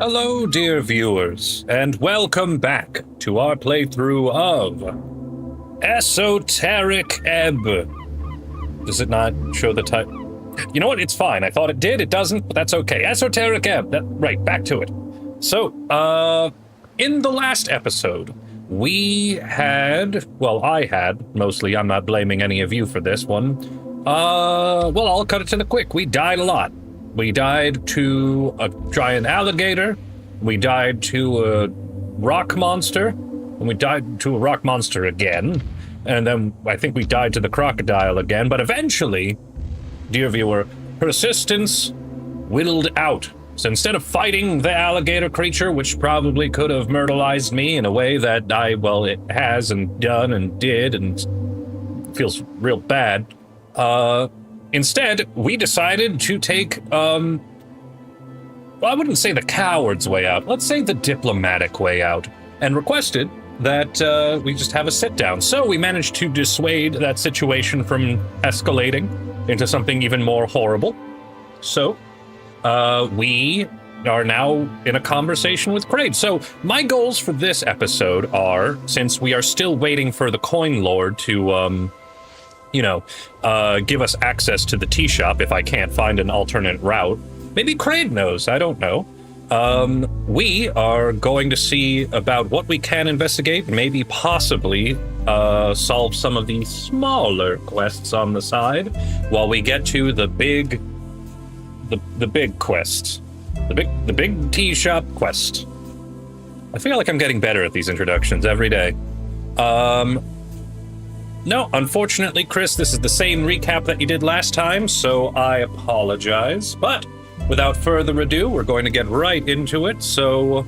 Hello, dear viewers, and welcome back to our playthrough of Esoteric Ebb. Does it not show the title? You know what? It's fine. I thought it did. It doesn't, but that's okay. Esoteric Ebb. Right, back to it. So, in the last episode, we had, well, I had, mostly, I'm not blaming any of you for this one. Well, I'll cut it to the quick. We died a lot. We died to a giant alligator, we died to a rock monster, and we died to a rock monster again, and then I think we died to the crocodile again, but eventually, dear viewer, persistence whittled out. So instead of fighting the alligator creature, which probably could have myrtleized me in a way that it has and done and did and feels real bad, instead, we decided to take, well, I wouldn't say the coward's way out, let's say the diplomatic way out, and requested that we just have a sit-down. So we managed to dissuade that situation from escalating into something even more horrible. So, we are now in a conversation with Craig. So my goals for this episode are, since we are still waiting for the Coinlord to, give us access to the tea shop if I can't find an alternate route. Maybe Craig knows, I don't know. We are going to see about what we can investigate, maybe possibly solve some of the smaller quests on the side while we get to the big quest. The big tea shop quest. I feel like I'm getting better at these introductions every day. No, unfortunately, Chris, this is the same recap that you did last time, so I apologize. But without further ado, we're going to get right into it. So,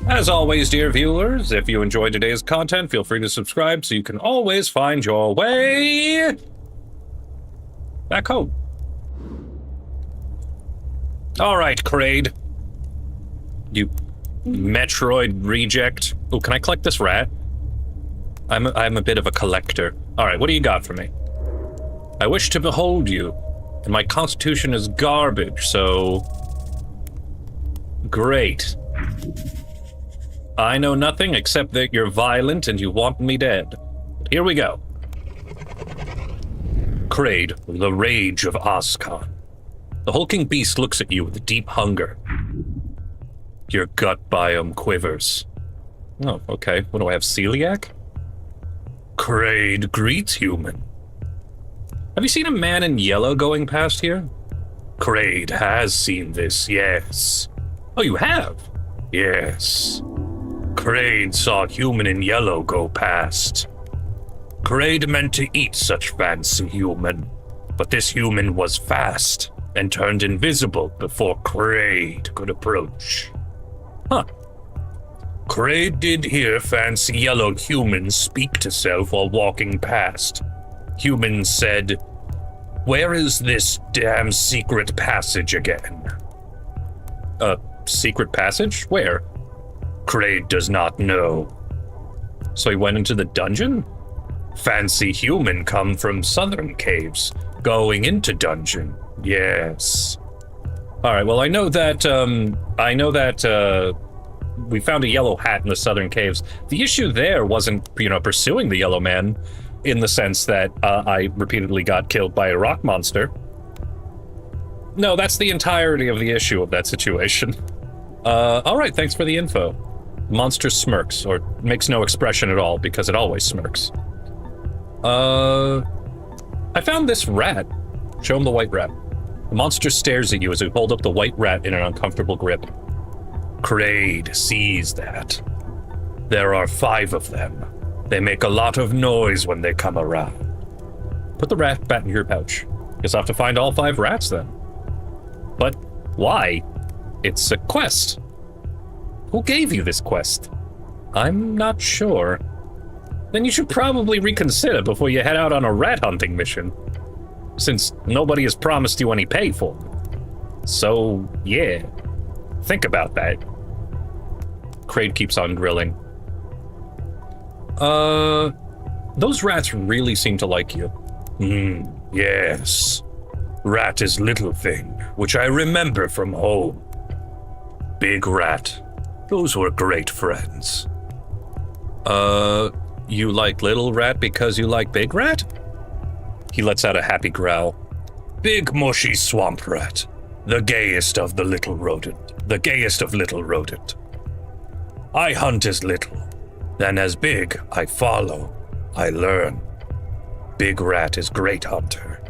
as always, dear viewers, if you enjoyed today's content, feel free to subscribe so you can always find your way back home. All right, Kraid. You Metroid reject. Oh, can I collect this rat? I'm a bit of a collector. All right, what do you got for me? I wish to behold you, and my constitution is garbage, so... Great. I know nothing except that you're violent and you want me dead. But here we go. Kraid, the rage of Oscon. The hulking beast looks at you with deep hunger. Your gut biome quivers. Oh, okay. What do I have, celiac? Kraid greets human. Have you seen a man in yellow going past here? Kraid has seen this, yes. Oh, you have? Yes. Kraid saw a human in yellow go past. Kraid meant to eat such fancy human, but this human was fast and turned invisible before Kraid could approach. Huh. Kraid did hear fancy yellow humans speak to self while walking past. Humans said, "Where is this damn secret passage again?" Secret passage? Where? Kraid does not know. So he went into the dungeon? Fancy human come from southern caves, going into dungeon. Yes. Alright, well I know that, we found a yellow hat in the southern caves. The issue there wasn't, pursuing the yellow man, in the sense that I repeatedly got killed by a rock monster. No, that's the entirety of the issue of that situation. Alright, thanks for the info. Monster smirks, or makes no expression at all, because it always smirks. I found this rat. Show him the white rat. The monster stares at you as you hold up the white rat in an uncomfortable grip. Kraid sees that. There are 5 of them. They make a lot of noise when they come around. Put the rat back in your pouch. Guess I'll have to find all 5 rats then. But why? It's a quest. Who gave you this quest? I'm not sure. Then you should probably reconsider before you head out on a rat hunting mission, since nobody has promised you any pay for it. So, yeah. Think about that. Kraid keeps on grilling. Those rats really seem to like you. Yes. Rat is little thing, which I remember from home. Big Rat. Those were great friends. You like Little Rat because you like Big Rat? He lets out a happy growl. Big mushy swamp rat. The gayest of the little rodent. The gayest of little rodent. I hunt as little. Then as big, I follow. I learn. Big Rat is great hunter.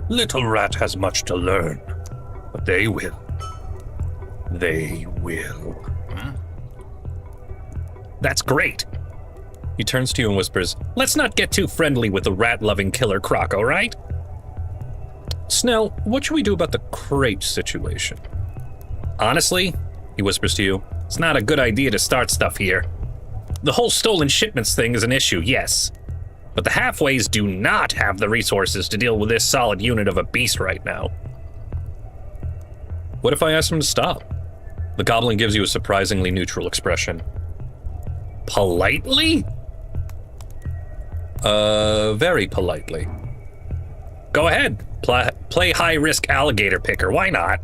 Little Rat has much to learn. But they will. They will. That's great. He turns to you and whispers, let's not get too friendly with the rat-loving killer Croco, right? Snell, what should we do about the crate situation? Honestly, he whispers to you, it's not a good idea to start stuff here. The whole stolen shipments thing is an issue, yes. But the halfways do not have the resources to deal with this solid unit of a beast right now. What if I ask him to stop? The goblin gives you a surprisingly neutral expression. Politely? Very politely. Go ahead. Play high-risk alligator picker. Why not?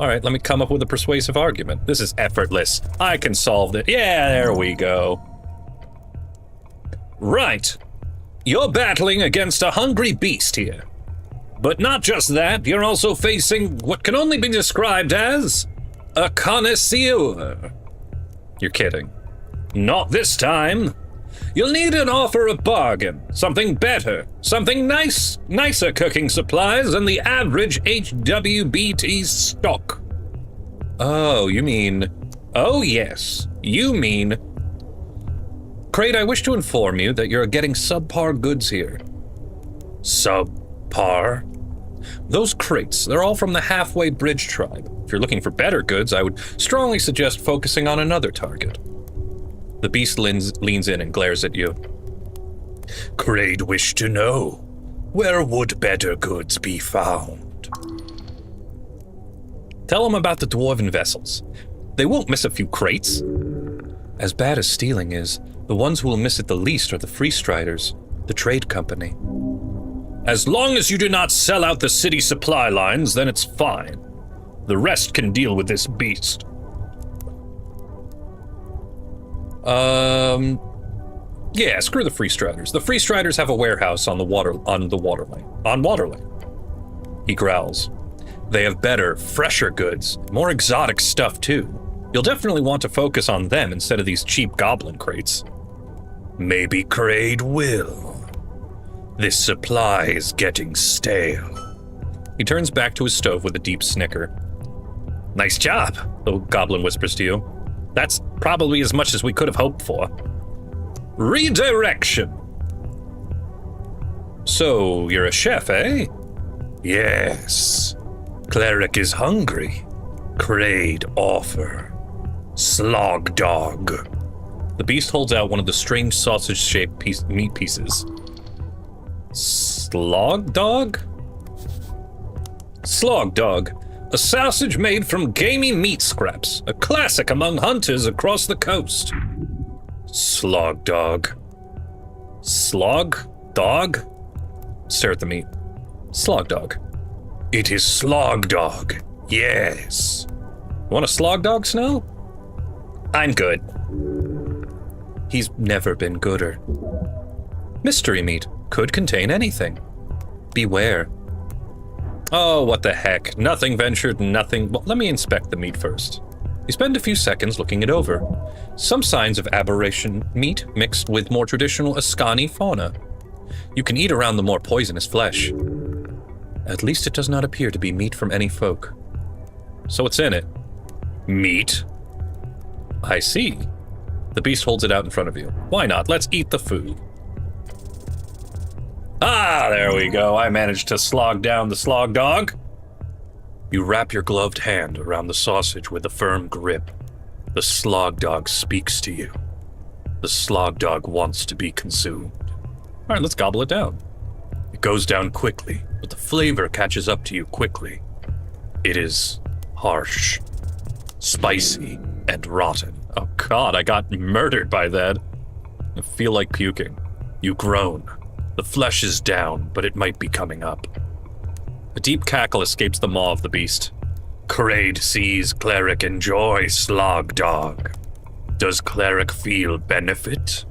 All right, let me come up with a persuasive argument. This is effortless. I can solve it. Yeah, there we go. Right. You're battling against a hungry beast here. But not just that, you're also facing what can only be described as a connoisseur. You're kidding. Not this time. You'll need an offer of bargain, something better, something nicer cooking supplies than the average HWBT stock. Oh, you mean... Oh, yes, you mean... Crate, I wish to inform you that you're getting subpar goods here. Subpar? Those crates, they're all from the Halfway Bridge tribe. If you're looking for better goods, I would strongly suggest focusing on another target. The beast leans in and glares at you. Crate wished to know, where would better goods be found? Tell him about the dwarven vessels. They won't miss a few crates. As bad as stealing is, the ones who will miss it the least are the Freestriders, the trade company. As long as you do not sell out the city supply lines, then it's fine. The rest can deal with this beast. Yeah, screw the Freestriders. The Freestriders have a warehouse on Waterlane. He growls. They have better, fresher goods, more exotic stuff too. You'll definitely want to focus on them instead of these cheap goblin crates. Maybe Kraid will. This supply is getting stale. He turns back to his stove with a deep snicker. Nice job, the goblin whispers to you. That's probably as much as we could have hoped for. Redirection. So, you're a chef, eh? Yes. Cleric is hungry. Kraid offer. Slog dog. The beast holds out one of the strange sausage-shaped meat pieces. Slog dog? Slog dog. A sausage made from gamey meat scraps, a classic among hunters across the coast. Slog dog. Slog dog? Stare at the meat. Slog dog. It is slog dog, yes. Want a slog dog, Snow? I'm good. He's never been gooder. Mystery meat could contain anything. Beware. Oh, what the heck. Nothing ventured, nothing... Well, let me inspect the meat first. You spend a few seconds looking it over. Some signs of aberration meat mixed with more traditional Ascani fauna. You can eat around the more poisonous flesh. At least it does not appear to be meat from any folk. So what's in it? Meat? I see. The beast holds it out in front of you. Why not? Let's eat the food. Ah, there we go. I managed to slog down the slog dog. You wrap your gloved hand around the sausage with a firm grip. The slog dog speaks to you. The slog dog wants to be consumed. All right, let's gobble it down. It goes down quickly, but the flavor catches up to you quickly. It is harsh, spicy, and rotten. Oh God, I got murdered by that. I feel like puking. You groan. The flesh is down, but it might be coming up. A deep cackle escapes the maw of the beast. Kraid sees cleric enjoy slog dog. Does cleric feel benefit?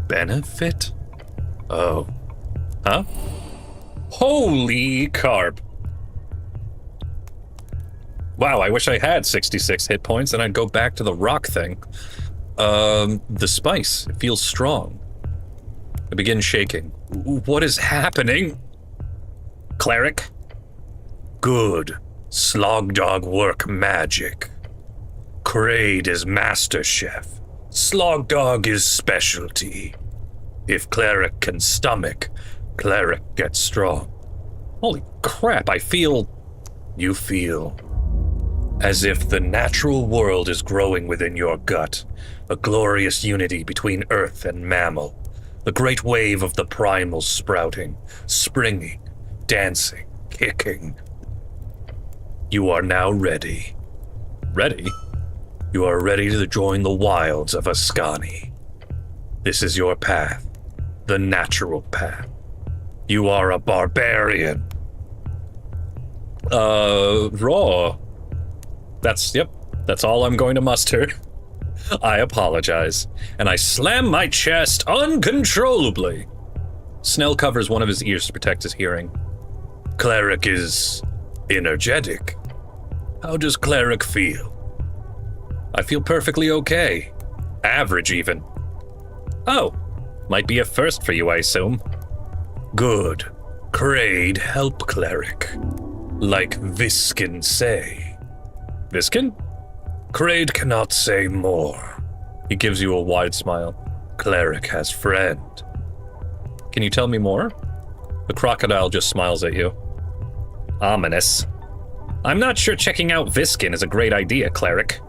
Benefit? Oh. Huh? Holy carp. Wow, I wish I had 66 hit points and I'd go back to the rock thing. The spice, it feels strong. I begin shaking. What is happening? Cleric? Good. Slog dog work magic. Kraid is master chef. Slog dog is specialty. If cleric can stomach, cleric gets strong. Holy crap, I feel... You feel... as if the natural world is growing within your gut, a glorious unity between earth and mammal, the great wave of the primal sprouting, springing, dancing, kicking. You are now ready. Ready? You are ready to join the wilds of Ascani. This is your path, the natural path. You are a barbarian. Raw. That's all I'm going to muster. I apologize, and I slam my chest uncontrollably. Snell covers one of his ears to protect his hearing. Cleric is energetic. How does cleric feel? I feel perfectly okay. Average, even. Oh, might be a first for you, I assume. Good. Kraid help cleric. Like Viskin say. Viskin? Kraid cannot say more. He gives you a wide smile. Cleric has friend. Can you tell me more? The crocodile just smiles at you. Ominous. I'm not sure checking out Viskin is a great idea, cleric.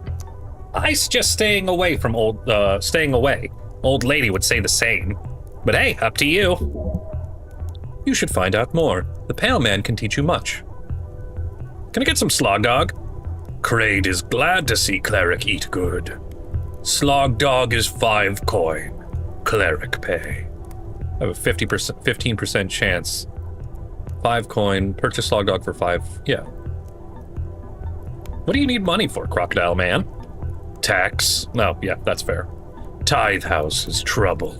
I suggest staying away from staying away. Old lady would say the same. But hey, up to you. You should find out more. The Pale Man can teach you much. Can I get some slog dog? Kraid is glad to see cleric eat good. Slog dog is 5 coin. Cleric pay. I have a 15% chance. 5 coin, purchase slog dog for 5, yeah. What do you need money for, crocodile man? Tax. No, yeah, that's fair. Tithe house is trouble.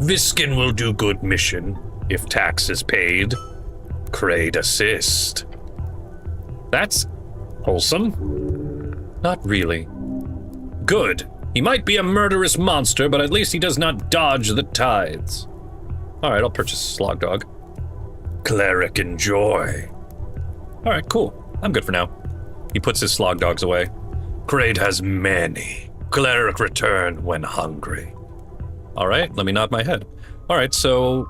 Viskin will do good mission if tax is paid. Kraid assist. That's wholesome? Not really. Good. He might be a murderous monster, but at least he does not dodge the tithes. Alright, I'll purchase a slog dog. Cleric enjoy. Alright, cool. I'm good for now. He puts his slog dogs away. Kraid has many. Cleric return when hungry. Alright, let me nod my head. Alright, so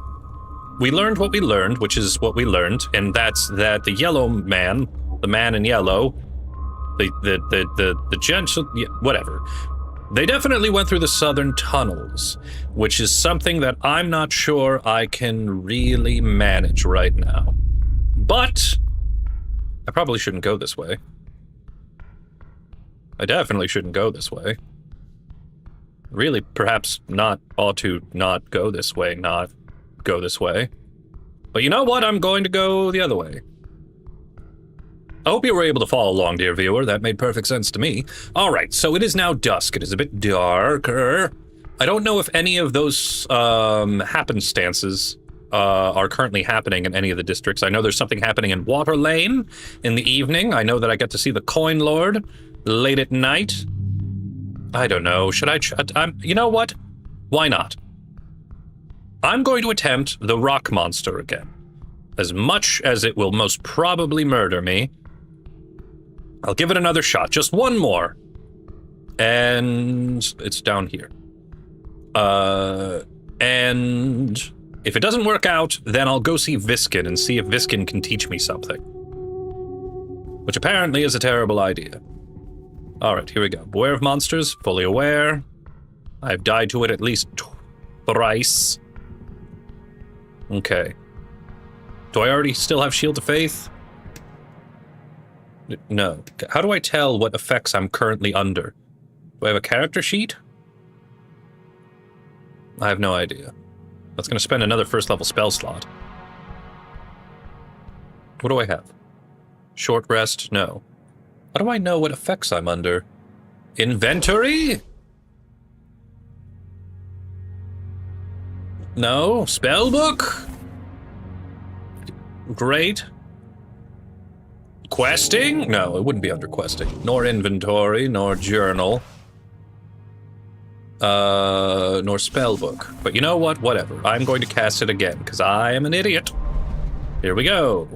we learned what we learned, which is what we learned, and that's that the yellow man, the man in yellow, the gentle, whatever. They definitely went through the southern tunnels, which is something that I'm not sure I can really manage right now. But I probably shouldn't go this way. I definitely shouldn't go this way. Really, perhaps ought to not go this way, not go this way. But you know what? I'm going to go the other way. I hope you were able to follow along, dear viewer. That made perfect sense to me. Alright, so it is now dusk. It is a bit darker. I don't know if any of those happenstances are currently happening in any of the districts. I know there's something happening in Water Lane in the evening. I know that I get to see the Coinlord late at night. I don't know. Should I... you know what? Why not? I'm going to attempt the rock monster again. As much as it will most probably murder me, I'll give it another shot. Just one more. And it's down here. And if it doesn't work out, then I'll go see Viskin and see if Viskin can teach me something. Which apparently is a terrible idea. Alright, here we go. Beware of monsters, fully aware. I've died to it at least thrice. Okay. Do I already still have Shield of Faith? No. How do I tell what effects I'm currently under? Do I have a character sheet? I have no idea. That's going to spend another first level spell slot. What do I have? Short rest? No. How do I know what effects I'm under? Inventory? No. Spellbook? Great. Questing? No, it wouldn't be under questing. Nor inventory, nor journal. Nor spellbook. But you know what? Whatever. I'm going to cast it again, because I am an idiot. Here we go.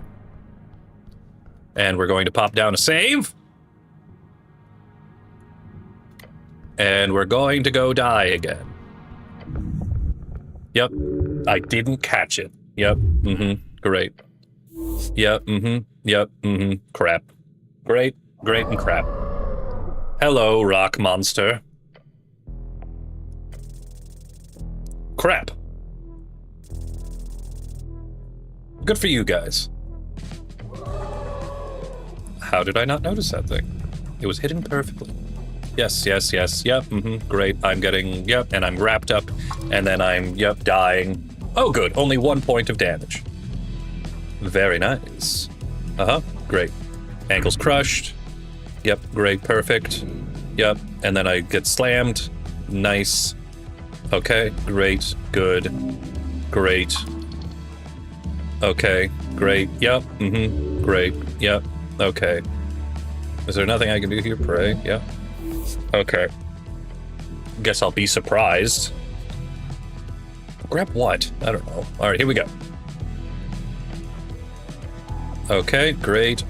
And we're going to pop down a save. And we're going to go die again. Yep. I didn't catch it. Yep. Great. Yep. Yep. Crap. Great. Great and crap. Hello, rock monster. Crap. Good for you guys. How did I not notice that thing? It was hidden perfectly. Yes, yes, yes, yep, great. I'm getting, yep, and I'm wrapped up, and then I'm, yep, dying. Oh, good, only 1 point of damage. Very nice. Great. Ankles crushed. Yep, great, perfect. Yep, and then I get slammed. Nice. Okay, great, good, great. Okay, great, yep, great, yep, okay. Is there nothing I can do here? Pray, yep. Okay. Guess I'll be surprised. Grab what? I don't know. Alright, here we go. Okay, great.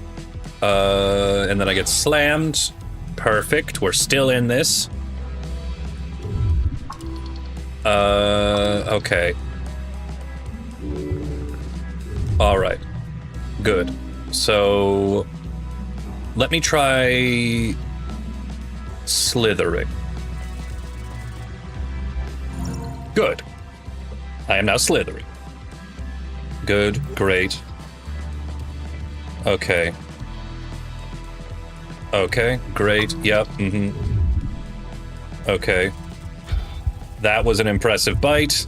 And then I get slammed. Perfect, we're still in this. Okay. Alright. Good. So, let me try slithering. Good. I am now slithering. Good, great. Okay. Okay, great, yep, Okay. That was an impressive bite.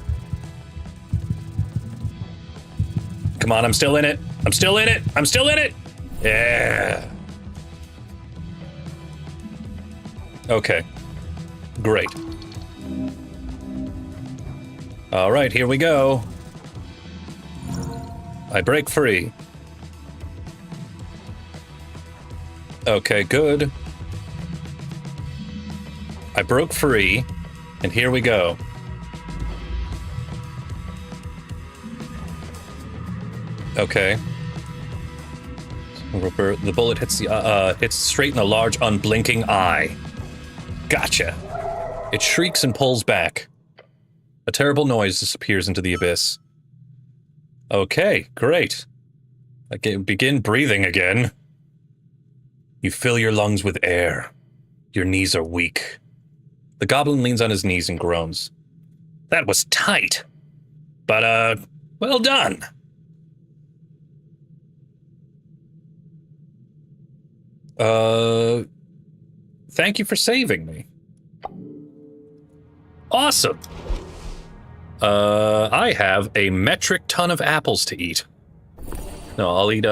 Come on, I'm still in it. I'm still in it. I'm still in it. Yeah. Okay. Great. All right, here we go. I break free. Okay, good. I broke free, and here we go. Okay. The bullet hits straight in the large, unblinking eye. Gotcha. It shrieks and pulls back. A terrible noise disappears into the abyss. Okay, great. I can begin breathing again. You fill your lungs with air. Your knees are weak. The goblin leans on his knees and groans. That was tight. But, well done. Thank you for saving me. Awesome. I have a metric ton of apples to eat. No, I'll eat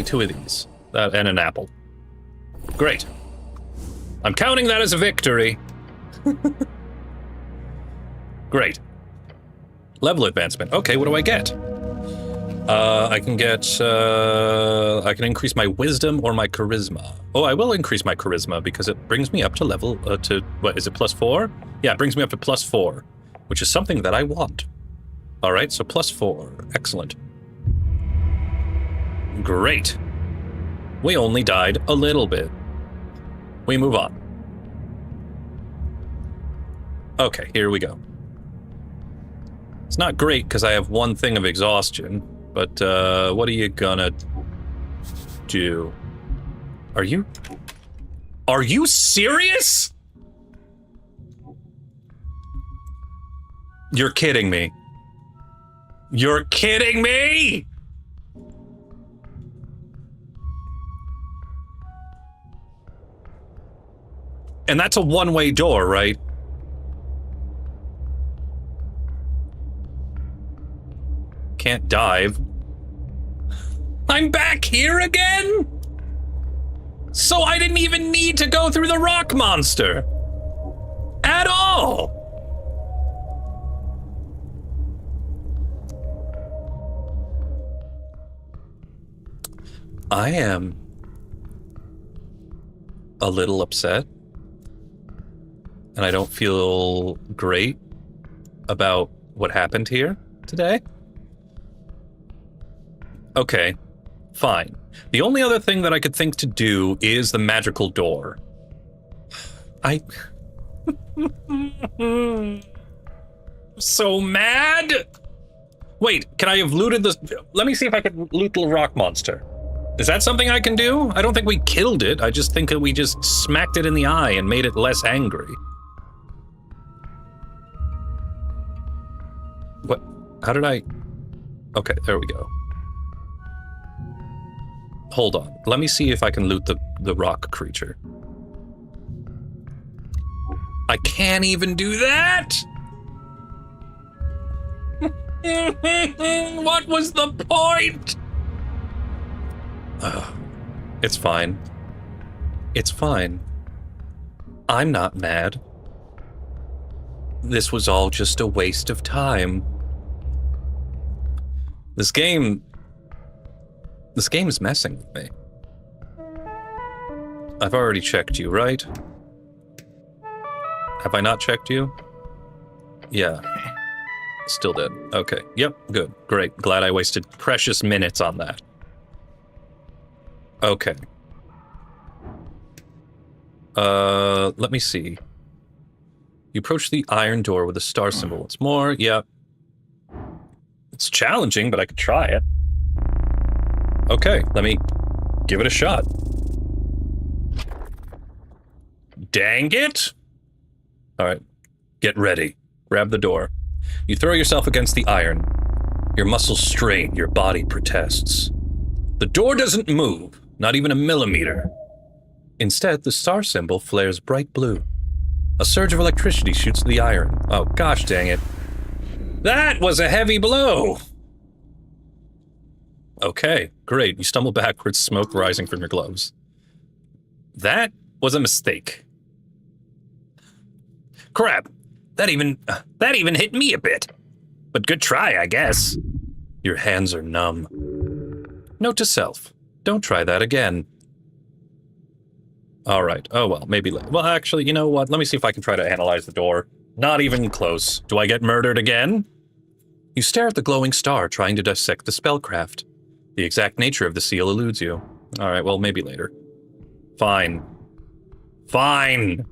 2 of these. And an apple. Great. I'm counting that as a victory. Great. Level advancement. Okay, what do I get? I can increase my wisdom or my charisma. Oh, I will increase my charisma because it brings me up to level, what, is it +4? Yeah, it brings me up to +4, which is something that I want. All right, so +4, excellent. Great. We only died a little bit. We move on. Okay, here we go. It's not great because I have 1 thing of exhaustion. But, what are you gonna do? Are you serious? You're kidding me. You're kidding me? And that's a one-way door, right? Can't dive. I'm back here again? So I didn't even need to go through the rock monster. At all. I am a little upset. And I don't feel great about what happened here today. Okay, fine. The only other thing that I could think to do is the magical door. So mad! Wait, can I have looted this? Let me see if I can loot the rock monster. Is that something I can do? I don't think we killed it. I just think that we just smacked it in the eye and made it less angry. What? How did I? Okay, there we go. Hold on. Let me see if I can loot the rock creature. I can't even do that? What was the point? It's fine. It's fine. I'm not mad. This was all just a waste of time. This game is messing with me. I've already checked you, right? Have I not checked you? Yeah. Still dead. Okay. Yep, good. Great. Glad I wasted precious minutes on that. Okay. Let me see. You approach the iron door with a star symbol once more. Yep. It's challenging, but I could try it. Okay, let me give it a shot. Dang it! Alright, get ready. Grab the door. You throw yourself against the iron. Your muscles strain, your body protests. The door doesn't move, not even a millimeter. Instead, the star symbol flares bright blue. A surge of electricity shoots the iron. Oh, gosh dang it. That was a heavy blow! Okay, great. You stumble backwards, smoke rising from your gloves. That was a mistake. Crap! That even hit me a bit. But good try, I guess. Your hands are numb. Note to self. Don't try that again. Alright, oh well, maybe later. Well, actually, you know what? Let me see if I can try to analyze the door. Not even close. Do I get murdered again? You stare at the glowing star, trying to dissect the spellcraft. The exact nature of the seal eludes you. Alright, well, maybe later. Fine. Fine!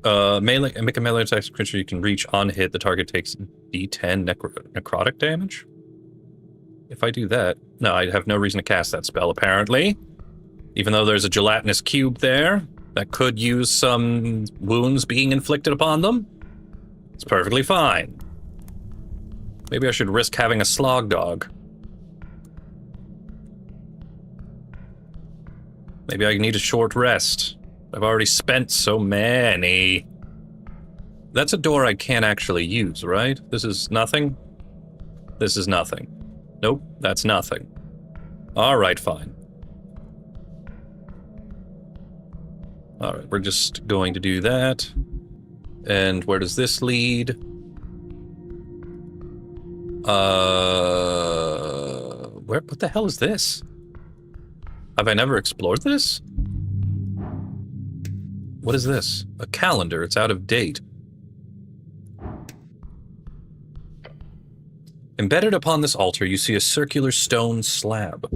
Make a melee attack creature you can reach on hit. The target takes D10 necrotic damage? If I do that... No, I have no reason to cast that spell, apparently. Even though there's a gelatinous cube there that could use some wounds being inflicted upon them. It's perfectly fine. Maybe I should risk having a slog dog. Maybe I need a short rest. I've already spent so many. That's a door I can't actually use, right? This is nothing? This is nothing. Nope, that's nothing. Alright, fine. Alright, we're just going to do that. And where does this lead? What the hell is this? Have I never explored this? What is this? A calendar. It's out of date. Embedded upon this altar, you see a circular stone slab.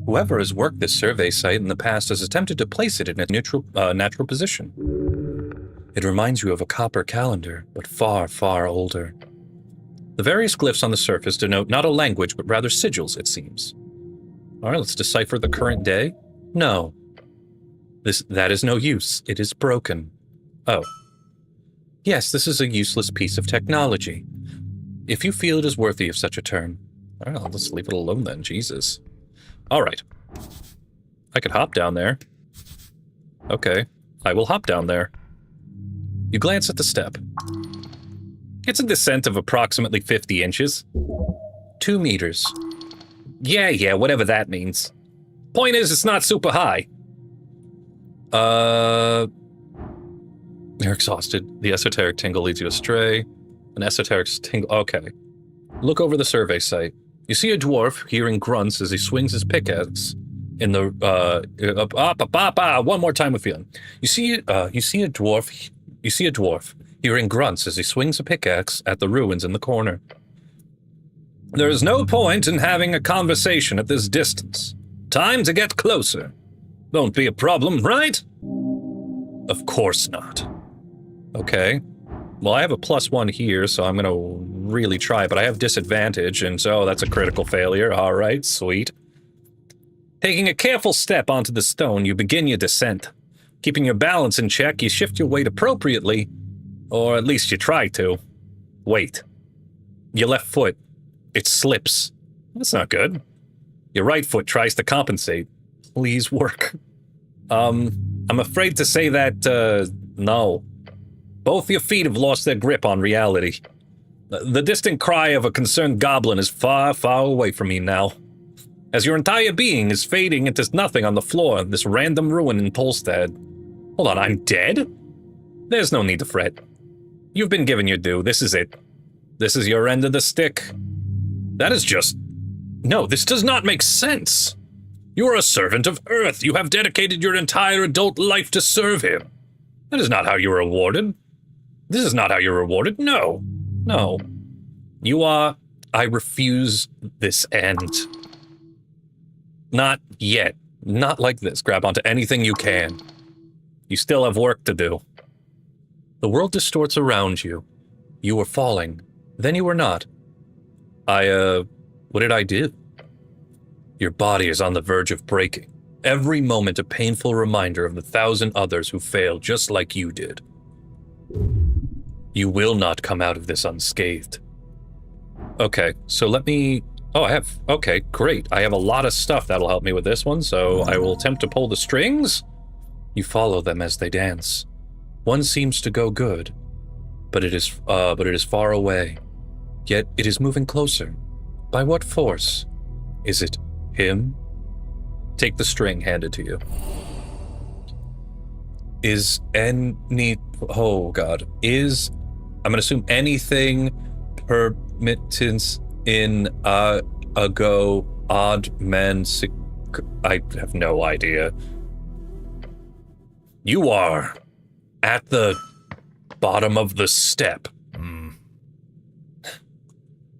Whoever has worked this survey site in the past has attempted to place it in a natural position. It reminds you of a copper calendar, but far, far older. The various glyphs on the surface denote not a language, but rather sigils, it seems. All right, let's decipher the current day. No. That is no use. It is broken. Oh. Yes, this is a useless piece of technology. If you feel it is worthy of such a term. All right, let's leave it alone then, Jesus. All right. I could hop down there. Okay, I will hop down there. You glance at the step. It's a descent of approximately 50 inches. 2 meters. Yeah, whatever that means. Point is, it's not super high. You're exhausted. The esoteric tingle leads you astray. An esoteric tingle... Okay. Look over the survey site. You see a dwarf hearing grunts as he swings his pickaxe in the... One more time with feeling. You see a dwarf hearing grunts as he swings a pickaxe at the ruins in the corner. There is no point in having a conversation at this distance. Time to get closer. Won't be a problem, right? Of course not. Okay. Well, I have a +1 here, so I'm gonna really try, but I have disadvantage, and so that's a critical failure. All right, sweet. Taking a careful step onto the stone, you begin your descent. Keeping your balance in check, you shift your weight appropriately, or at least you try to. Wait. Your left foot, it slips. That's not good. Your right foot tries to compensate. Please work. I'm afraid to say that, no. Both your feet have lost their grip on reality. The distant cry of a concerned goblin is far, far away from me now. As your entire being is fading into nothing on the floor of this random ruin in Polstad. Hold on, I'm dead? There's no need to fret. You've been given your due, this is it. This is your end of the stick. That is just... No, this does not make sense. You are a servant of Earth. You have dedicated your entire adult life to serve him. That is not how you are rewarded. This is not how you're rewarded. No. No. You are... I refuse this end. Not yet. Not like this. Grab onto anything you can. You still have work to do. The world distorts around you. You were falling. Then you were not. What did I do? Your body is on the verge of breaking. Every moment a painful reminder of the 1,000 others who failed just like you did. You will not come out of this unscathed. Okay, so let me... Okay, great. I have a lot of stuff that'll help me with this one, so I will attempt to pull the strings. You follow them as they dance. One seems to go good, but it is far away. Yet it is moving closer. By what force? Is it him? Take the string handed to you. I'm gonna assume anything permittance in ago odd men I have no idea. You are at the bottom of the step.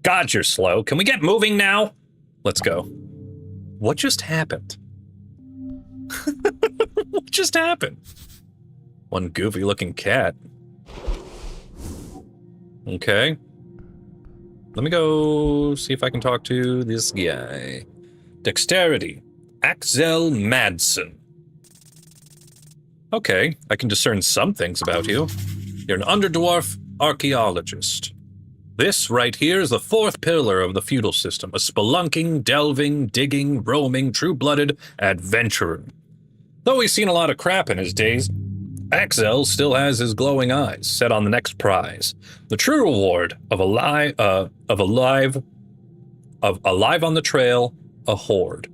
God, you're slow. Can we get moving now? Let's go. What just happened? What just happened? One goofy looking cat. Okay. Let me go see if I can talk to this guy. Dexterity. Axel Madsen. Okay, I can discern some things about you. You're an underdwarf archaeologist. This right here is the 4th pillar of the feudal system, a spelunking, delving, digging, roaming, true-blooded adventurer. Though he's seen a lot of crap in his days, Axel still has his glowing eyes set on the next prize, the true reward of alive on the trail, a horde.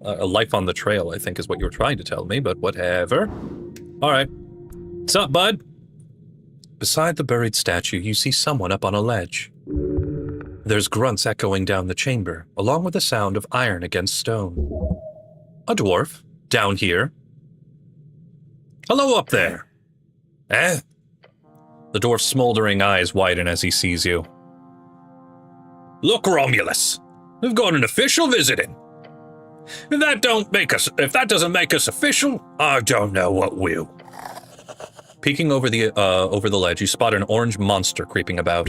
A life on the trail, I think is what you were trying to tell me, but whatever. All right. What's up, bud? Beside the buried statue, you see someone up on a ledge. There's grunts echoing down the chamber, along with the sound of iron against stone. A dwarf, down here. Hello up there. Eh? The dwarf's smoldering eyes widen as he sees you. Look, Romulus, we've got an official visiting. If that doesn't make us official, I don't know what will. Peeking over the ledge, you spot an orange monster creeping about.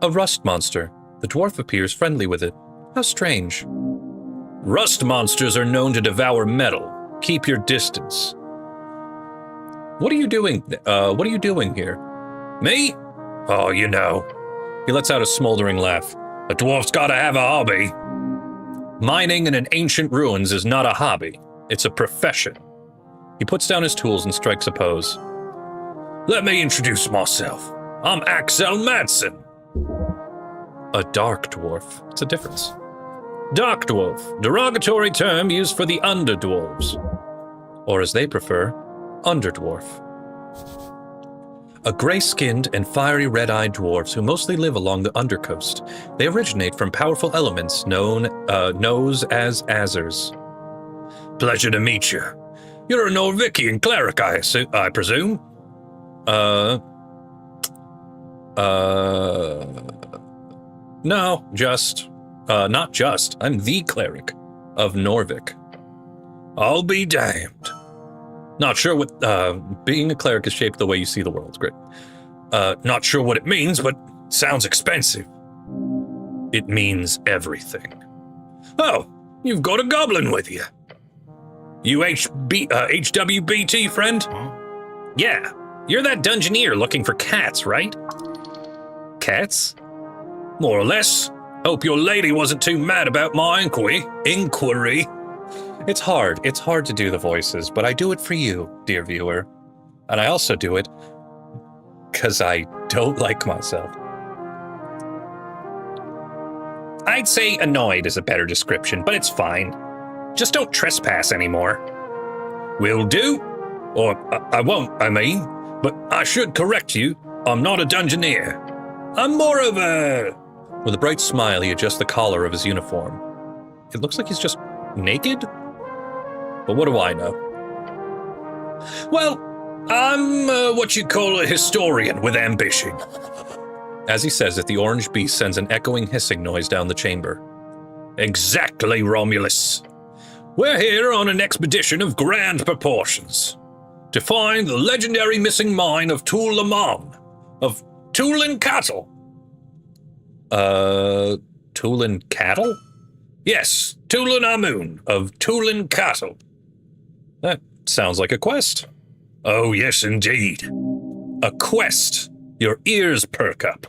A rust monster. The dwarf appears friendly with it. How strange. Rust monsters are known to devour metal. Keep your distance. What are you doing? What are you doing here? Me? Oh, you know. He lets out a smoldering laugh. A dwarf's gotta have a hobby. Mining in an ancient ruins is not a hobby. It's a profession. He puts down his tools and strikes a pose. Let me introduce myself. I'm Axel Madsen. A dark dwarf. It's a difference. Dark dwarf, derogatory term used for the underdwarves. Or as they prefer, underdwarf. A gray-skinned and fiery red-eyed dwarves who mostly live along the undercoast. They originate from powerful elements known as Azers. Pleasure to meet you. You're a Norvikian cleric, I presume? No, not just. I'm the cleric of Norvik. I'll be damned. Not sure what, being a cleric is shaped the way you see the world. Great. Not sure what it means, but sounds expensive. It means everything. Oh, you've got a goblin with you. You HWBT friend? Huh? Yeah, you're that dungeoneer looking for cats, right? Cats? More or less. Hope your lady wasn't too mad about my inquiry. It's hard to do the voices, but I do it for you, dear viewer. And I also do it because I don't like myself. I'd say annoyed is a better description, but it's fine. Just don't trespass anymore. Will do. Or I won't, I mean. But I should correct you. I'm not a dungeoneer. I'm more of a... With a bright smile, he adjusts the collar of his uniform. It looks like he's just naked? But what do I know? Well, I'm what you call a historian with ambition. As he says it, the orange beast sends an echoing hissing noise down the chamber. Exactly, Romulus. We're here on an expedition of grand proportions to find the legendary missing mine of Tulamon, of Tulin Cattle. Tulin Cattle? Yes, Tulin Amun of Tulin Cattle. That sounds like a quest. Oh, yes, indeed. A quest. Your ears perk up.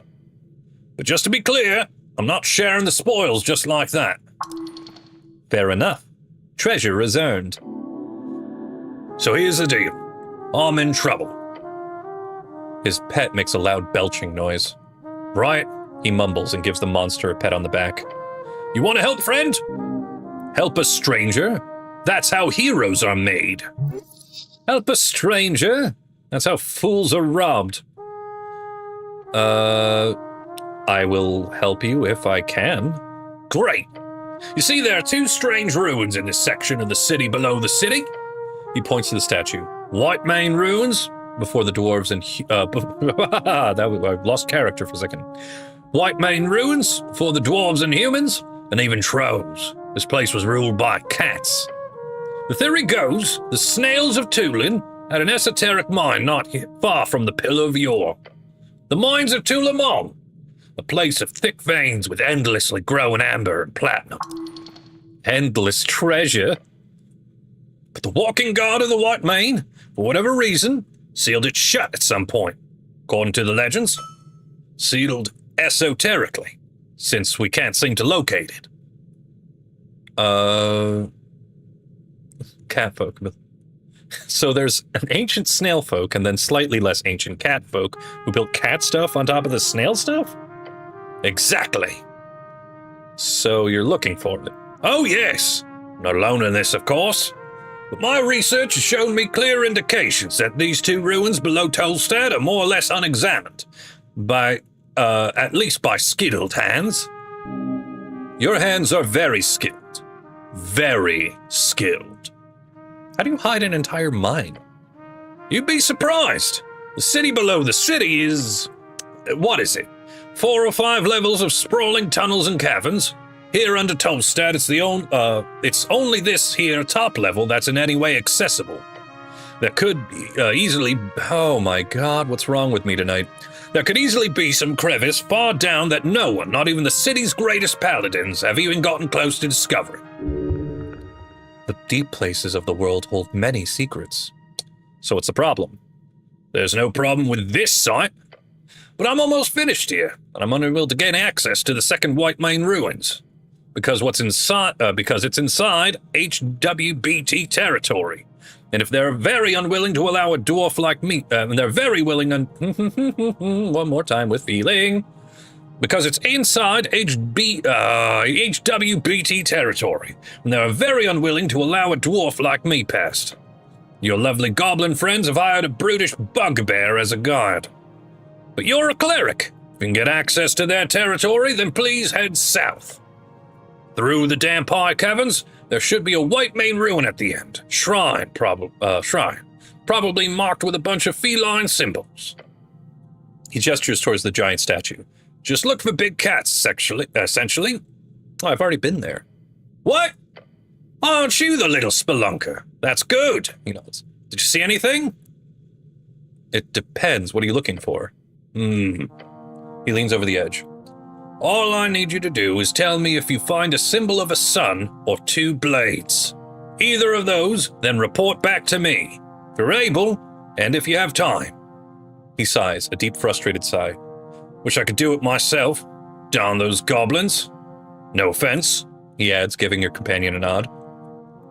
But just to be clear, I'm not sharing the spoils just like that. Fair enough. Treasure is earned. So here's the deal. I'm in trouble. His pet makes a loud belching noise. Right, he mumbles and gives the monster a pat on the back. You want to help, friend? Help a stranger? That's how heroes are made. Help a stranger? That's how fools are robbed. I will help you if I can. Great. You see, there are two strange ruins in this section of the city below the city. He points to the statue. White Mane ruins before the dwarves and I lost character for a second. White Mane ruins for the dwarves and humans, and even trolls. This place was ruled by cats. The theory goes the snails of Tulin had an esoteric mine not far from the Pillar of Yore. The mines of Tulamon, a place of thick veins with endlessly growing amber and platinum. Endless treasure. But the walking guard of the White Mane, for whatever reason, sealed it shut at some point, according to the legends. Sealed esoterically, since we can't seem to locate it. Catfolk. So there's an ancient snail folk and then slightly less ancient cat folk who built cat stuff on top of the snail stuff? Exactly. So you're looking for it? Oh yes. Not alone in this, of course. But my research has shown me clear indications that these two ruins below Tolstad are more or less unexamined. By, at least by skilled hands. Your hands are very skilled. Very skilled. How do you hide an entire mine? You'd be surprised. The city below the city is... what is it? 4 or 5 levels of sprawling tunnels and caverns. Here under Tolstad, it's only this here top level that's in any way accessible. There could easily... oh my god, what's wrong with me tonight? There could easily be some crevice far down that no one, not even the city's greatest paladins, have even gotten close to discovering. The deep places of the world hold many secrets. So what's the problem? There's no problem with this site. But I'm almost finished here, and I'm unable to gain access to the second White Mane ruins. Because it's inside HWBT territory. And if they're very unwilling to allow a dwarf like me, and they're very willing and one more time with feeling. Because it's inside HWBT territory, and they're very unwilling to allow a dwarf like me past. Your lovely goblin friends have hired a brutish bugbear as a guard. But you're a cleric. If you can get access to their territory, then please head south. Through the damp high caverns, there should be a white main ruin at the end. Shrine, probably marked with a bunch of feline symbols. He gestures towards the giant statue. Just look for big cats, essentially. Oh, I've already been there. What? Aren't you the little spelunker? That's good. He nods. Did you see anything? It depends. What are you looking for? He leans over the edge. All I need you to do is tell me if you find a symbol of a sun or two blades. Either of those, then report back to me. If you're able, and if you have time. He sighs, a deep, frustrated sigh. Wish I could do it myself. Darn those goblins. No offense, he adds, giving your companion a nod.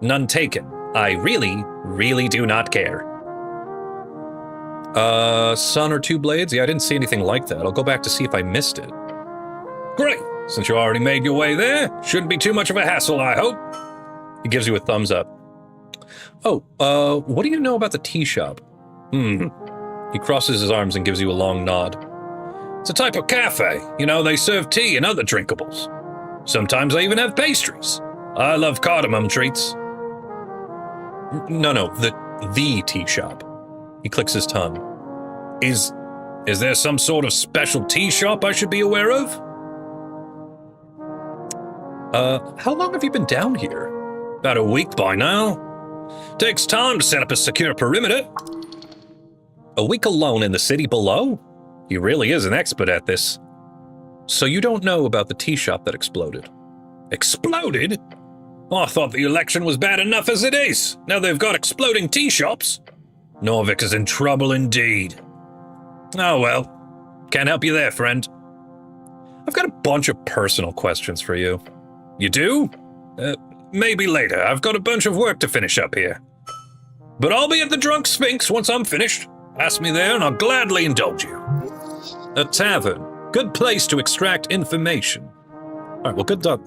None taken. I really do not care. Sun or two blades? Yeah, I didn't see anything like that. I'll go back to see if I missed it. Great. Since you already made your way there, shouldn't be too much of a hassle, I hope. He gives you a thumbs up. Oh, what do you know about the tea shop? He crosses his arms and gives you a long nod. It's a type of cafe. You know, they serve tea and other drinkables. Sometimes they even have pastries. I love cardamom treats. No, the tea shop. He clicks his tongue. Is there some sort of special tea shop I should be aware of? How long have you been down here? About a week by now. Takes time to set up a secure perimeter. A week alone in the city below? He really is an expert at this. So you don't know about the tea shop that exploded? Exploded? Oh, I thought the election was bad enough as it is. Now they've got exploding tea shops. Norvik is in trouble indeed. Oh well, can't help you there, friend. I've got a bunch of personal questions for you. You do? Maybe later. I've got a bunch of work to finish up here. But I'll be at the Drunk Sphinx once I'm finished. Ask me there and I'll gladly indulge you. A tavern. Good place to extract information. All right, well, good luck.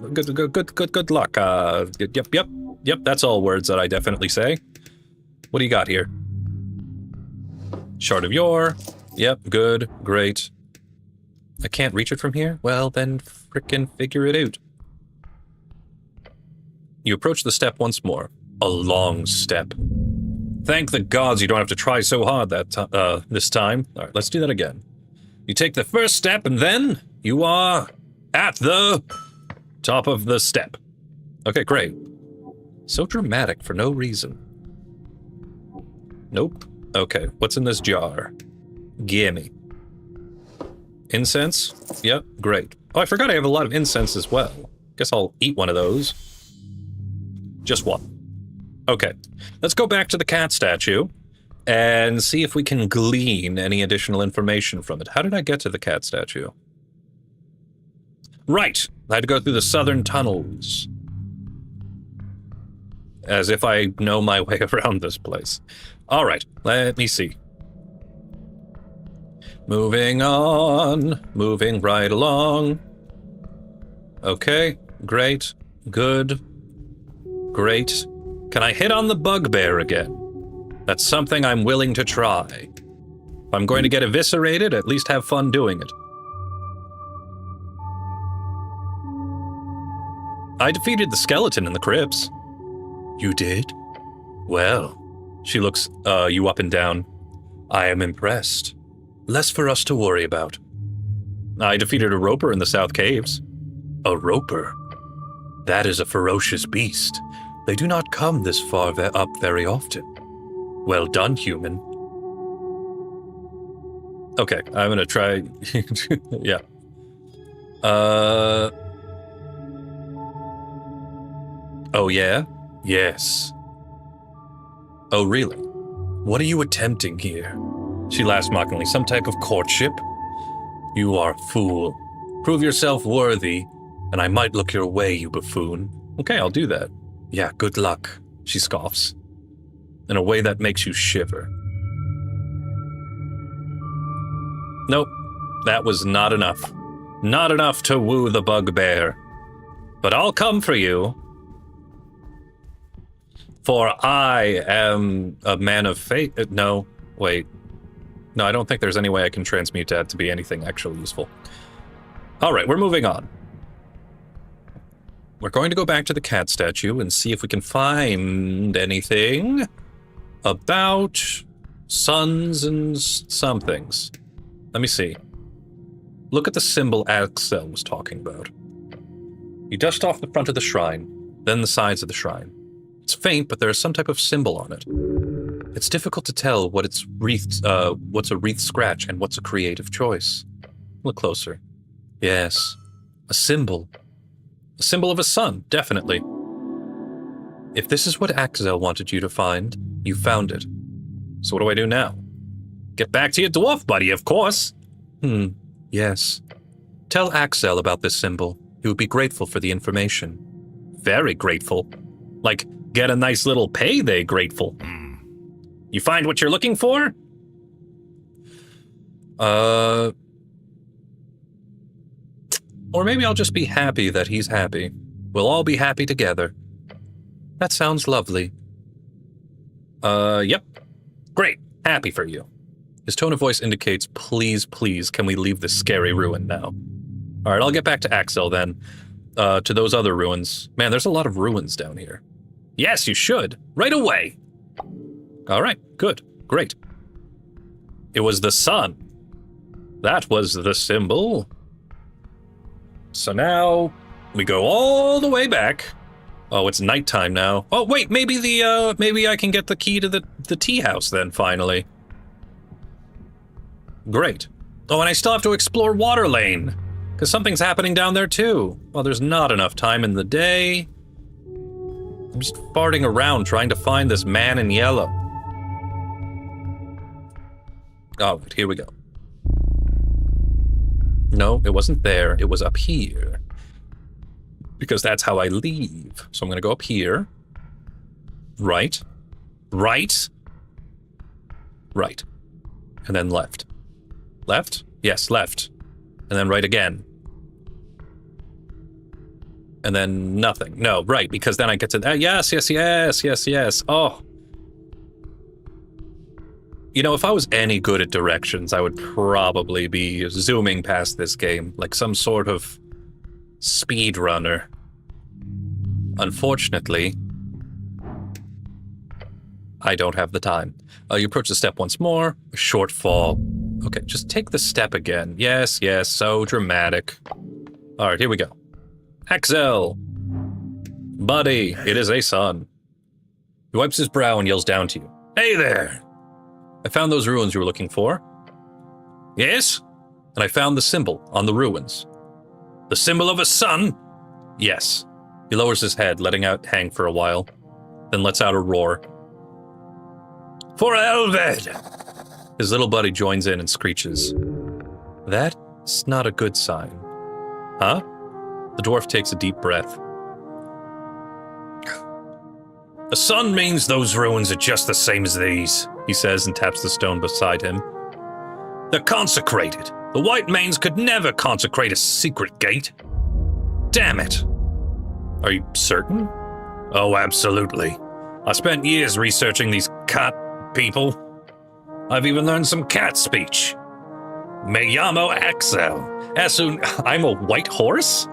Yep, that's all words that I definitely say. What do you got here? Shard of Yore. Yep, good, great. I can't reach it from here? Well, then frickin' figure it out. You approach the step once more. A long step. Thank the gods you don't have to try so hard this time. All right, let's do that again. You take the first step and then you are at the top of the step. Okay, great. So dramatic for no reason. Nope. Okay, what's in this jar? Gimme. Incense? Yep, great. Oh, I forgot I have a lot of incense as well. Guess I'll eat one of those. Just one. Okay, let's go back to the cat statue and see if we can glean any additional information from it. How did I get to the cat statue? Right, I had to go through the southern tunnels. As if I know my way around this place. All right, let me see. Moving on, moving right along. Okay, great, good, great. Can I hit on the bugbear again? That's something I'm willing to try. If I'm going to get eviscerated, at least have fun doing it. I defeated the skeleton in the crypts. You did? Well, she looks you up and down. I am impressed. Less for us to worry about. I defeated a roper in the South Caves. A roper? That is a ferocious beast. They do not come this far up very often. Well done, human. Okay, I'm gonna try... yeah. Oh yeah? Yes. Oh really? What are you attempting here? She laughs mockingly. Some type of courtship? You are a fool. Prove yourself worthy, and I might look your way, you buffoon. Okay, I'll do that. Yeah, good luck, she scoffs, in a way that makes you shiver. Nope, that was not enough. Not enough to woo the bugbear. But I'll come for you. For I am a man of faith. No, wait. No, I don't think there's any way I can transmute that to be anything actually useful. All right, we're moving on. We're going to go back to the cat statue and see if we can find anything about suns and somethings. Let me see. Look at the symbol Axel was talking about. You dust off the front of the shrine, then the sides of the shrine. It's faint, but there's some type of symbol on it. It's difficult to tell what's a wreath scratch and what's a creative choice. Look closer. Yes, a symbol. A symbol of a sun, definitely. If this is what Axel wanted you to find, you found it. So what do I do now? Get back to your dwarf buddy, of course. Yes. Tell Axel about this symbol. He would be grateful for the information. Very grateful. Like, get a nice little payday grateful. You find what you're looking for? Or maybe I'll just be happy that he's happy. We'll all be happy together. That sounds lovely. Yep. Great. Happy for you. His tone of voice indicates, please, please, can we leave this scary ruin now? All right, I'll get back to Axel then. To those other ruins. Man, there's a lot of ruins down here. Yes, you should. Right away. All right, good. Great. It was the sun. That was the symbol. So now we go all the way back. Oh, it's nighttime now. Oh, wait, maybe maybe I can get the key to the tea house then, finally. Great. Oh, and I still have to explore Water Lane, because something's happening down there too. Well, there's not enough time in the day. I'm just farting around trying to find this man in yellow. Oh, right, here we go. No, it wasn't there. It was up here. Because that's how I leave. So I'm going to go up here. Right. Right. Right. And then left. Left? Yes, left. And then right again. And then nothing. No, right, because then I get to... yes, yes, yes, yes, yes. Oh. You know, if I was any good at directions, I would probably be zooming past this game, like some sort of speedrunner. Unfortunately, I don't have the time. You approach the step once more. A short fall. Okay, just take the step again. Yes, yes, so dramatic. All right, here we go. Axel! Buddy, it is a sun. He wipes his brow and yells down to you. Hey there! I found those ruins you were looking for. Yes? And I found the symbol on the ruins. The symbol of a sun? Yes. He lowers his head, letting out hang for a while, then lets out a roar. For Elved! His little buddy joins in and screeches. That's not a good sign. Huh? The dwarf takes a deep breath. A sun means those ruins are just the same as these, he says and taps the stone beside him. They're consecrated. The White Manes could never consecrate a secret gate. Damn it. Are you certain? Oh, absolutely. I spent years researching these cat people. I've even learned some cat speech. Me llamo Axel. I'm a white horse?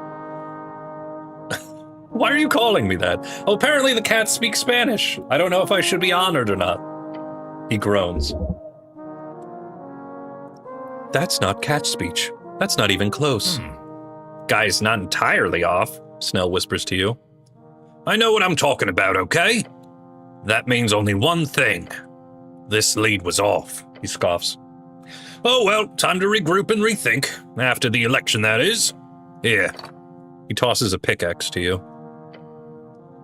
Why are you calling me that? Oh, apparently the cats speak Spanish. I don't know if I should be honored or not. He groans. That's not cat speech. That's not even close. Guy's not entirely off, Snell whispers to you. I know what I'm talking about, okay? That means only one thing. This lead was off, he scoffs. Oh well, time to regroup and rethink. After the election, that is. Here. He tosses a pickaxe to you.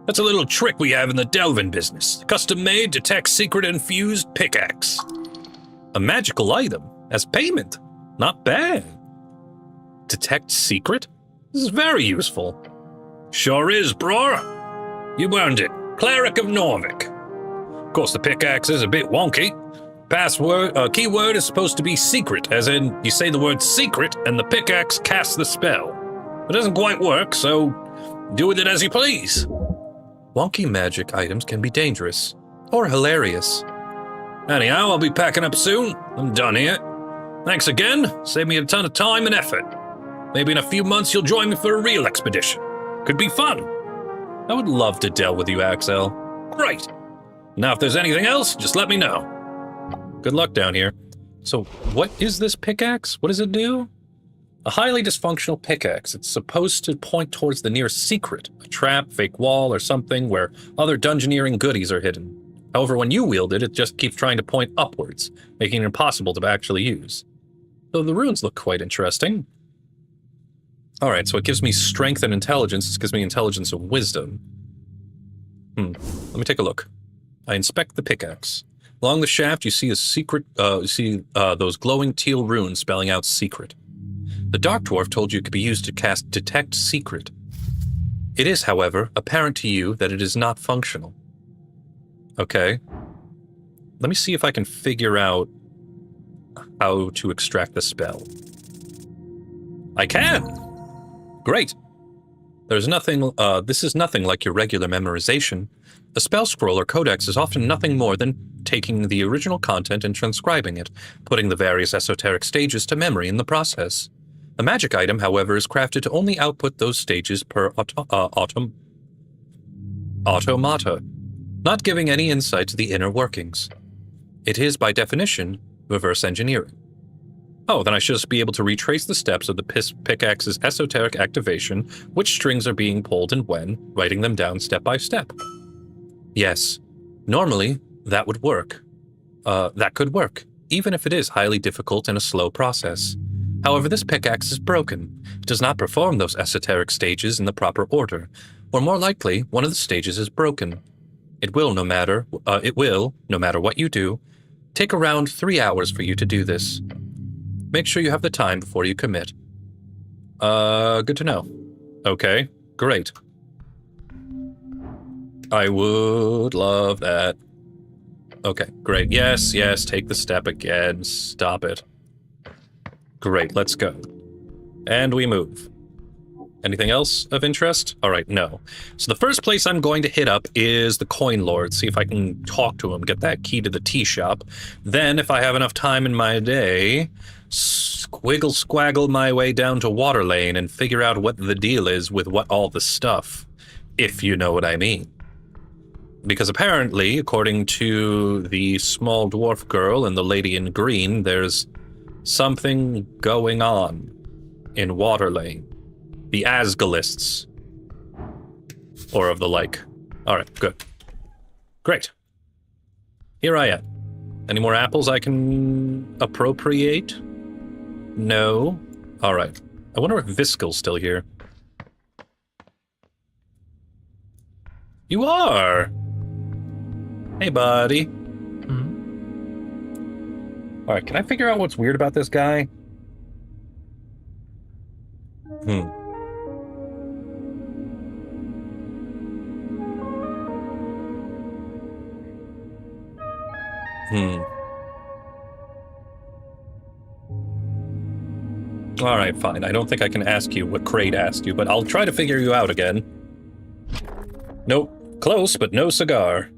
That's a little trick we have in the delving business. Custom-made, detect secret infused pickaxe. A magical item as payment. Not bad. Detect secret? This is very useful. Sure is, bror. You earned it. Cleric of Norvik. Of course, the pickaxe is a bit wonky. keyword is supposed to be secret, as in you say the word secret and the pickaxe casts the spell. It doesn't quite work, so do with it as you please. Wonky magic items can be dangerous or hilarious. Anyhow, I'll be packing up soon. I'm done here. Thanks again. Saved me a ton of time and effort. Maybe in a few months you'll join me for a real expedition. Could be fun. I would love to delve with you, Axel. Great. Now, if there's anything else, just let me know. Good luck down here. So, what is this pickaxe? What does it do? A highly dysfunctional pickaxe. It's supposed to point towards the nearest secret, a trap, fake wall, or something where other dungeoneering goodies are hidden. However, when you wield it, it just keeps trying to point upwards, making it impossible to actually use. Though the runes look quite interesting. Alright, so it gives me strength and intelligence. It gives me intelligence and wisdom. Let me take a look. I inspect the pickaxe. Along the shaft, you see a secret. Those glowing teal runes spelling out secret. The Dark Dwarf told you it could be used to cast Detect Secret. It is, however, apparent to you that it is not functional. Okay. Let me see if I can figure out how to extract the spell. I can! Great. There's nothing, this is nothing like your regular memorization. A spell scroll or codex is often nothing more than taking the original content and transcribing it, putting the various esoteric stages to memory in the process. A magic item, however, is crafted to only output those stages per automata, not giving any insight to the inner workings. It is, by definition, reverse engineering. Oh, then I should just be able to retrace the steps of the pickaxe's esoteric activation, which strings are being pulled and when, writing them down step by step. Yes, normally that would work. That could work, even if it is highly difficult and a slow process. However, this pickaxe is broken. It does not perform those esoteric stages in the proper order, or more likely, one of the stages is broken. It will, no matter what you do, take around 3 hours for you to do this. Make sure you have the time before you commit. Good to know. Okay, great. I would love that. Okay, great. Yes, take the step again. Stop it. Great, let's go. And we move. Anything else of interest? All right, no. So the first place I'm going to hit up is the Coinlord, see if I can talk to him, get that key to the tea shop. Then, if I have enough time in my day, squiggle-squaggle my way down to Waterlane and figure out what the deal is with all the stuff, if you know what I mean. Because apparently, according to the small dwarf girl and the lady in green, there's something going on in Waterlane. The Asgalists. Or of the like. Alright, good. Great. Here I am. Any more apples I can appropriate? No? Alright. I wonder if Viskel's still here. You are! Hey, buddy. Alright, can I figure out what's weird about this guy? Alright, fine. I don't think I can ask you what Kraid asked you, but I'll try to figure you out again. Nope. Close, but no cigar.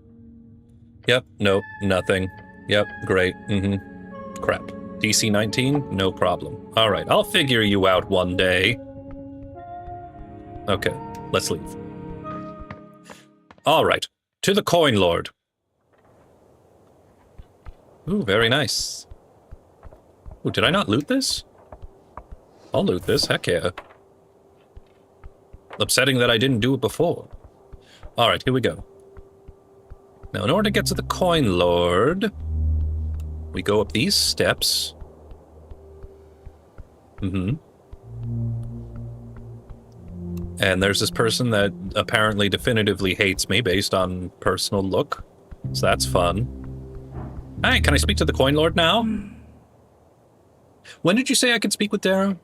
Yep, nope, nothing. Yep, great. Crap. DC 19? No problem. Alright, I'll figure you out one day. Okay, let's leave. Alright, to the Coinlord. Ooh, very nice. Ooh, did I not loot this? I'll loot this, heck yeah. Upsetting that I didn't do it before. Alright, here we go. Now, in order to get to the Coinlord, we go up these steps. And there's this person that apparently definitively hates me based on personal look. So that's fun. Hey, can I speak to the Coinlord now? When did you say I could speak with Darrow?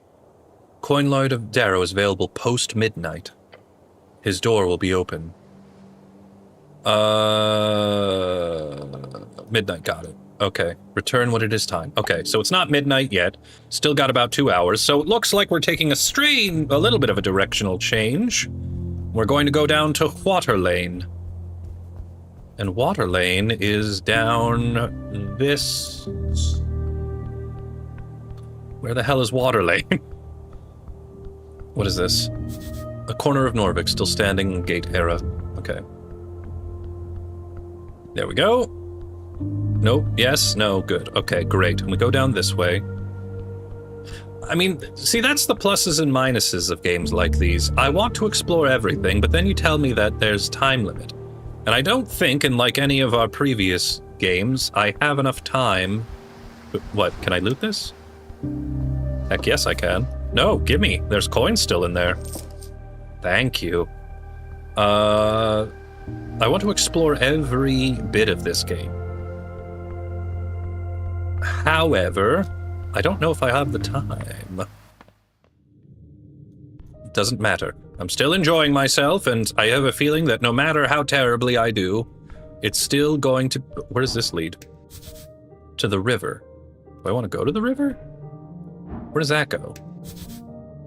Coinlord of Darrow is available post-midnight. His door will be open. Midnight, got it. Okay, return when it is time. Okay, so it's not midnight yet. Still got about 2 hours, so it looks like we're taking a little bit of a directional change. We're going to go down to Water Lane. And Water Lane is down this... Where the hell is Water Lane? What is this? A corner of Norvik, still standing, gate era. Okay. There we go. Nope, yes, no, good. Okay, great. And we go down this way. I mean, see, that's the pluses and minuses of games like these. I want to explore everything, but then you tell me that there's time limit. And I don't think, in like any of our previous games, I have enough time. What, can I loot this? Heck yes, I can. No, gimme. There's coins still in there. Thank you. I want to explore every bit of this game. However, I don't know if I have the time. Doesn't matter. I'm still enjoying myself, and I have a feeling that no matter how terribly I do, it's still going to... Where does this lead? To the river. Do I want to go to the river? Where does that go?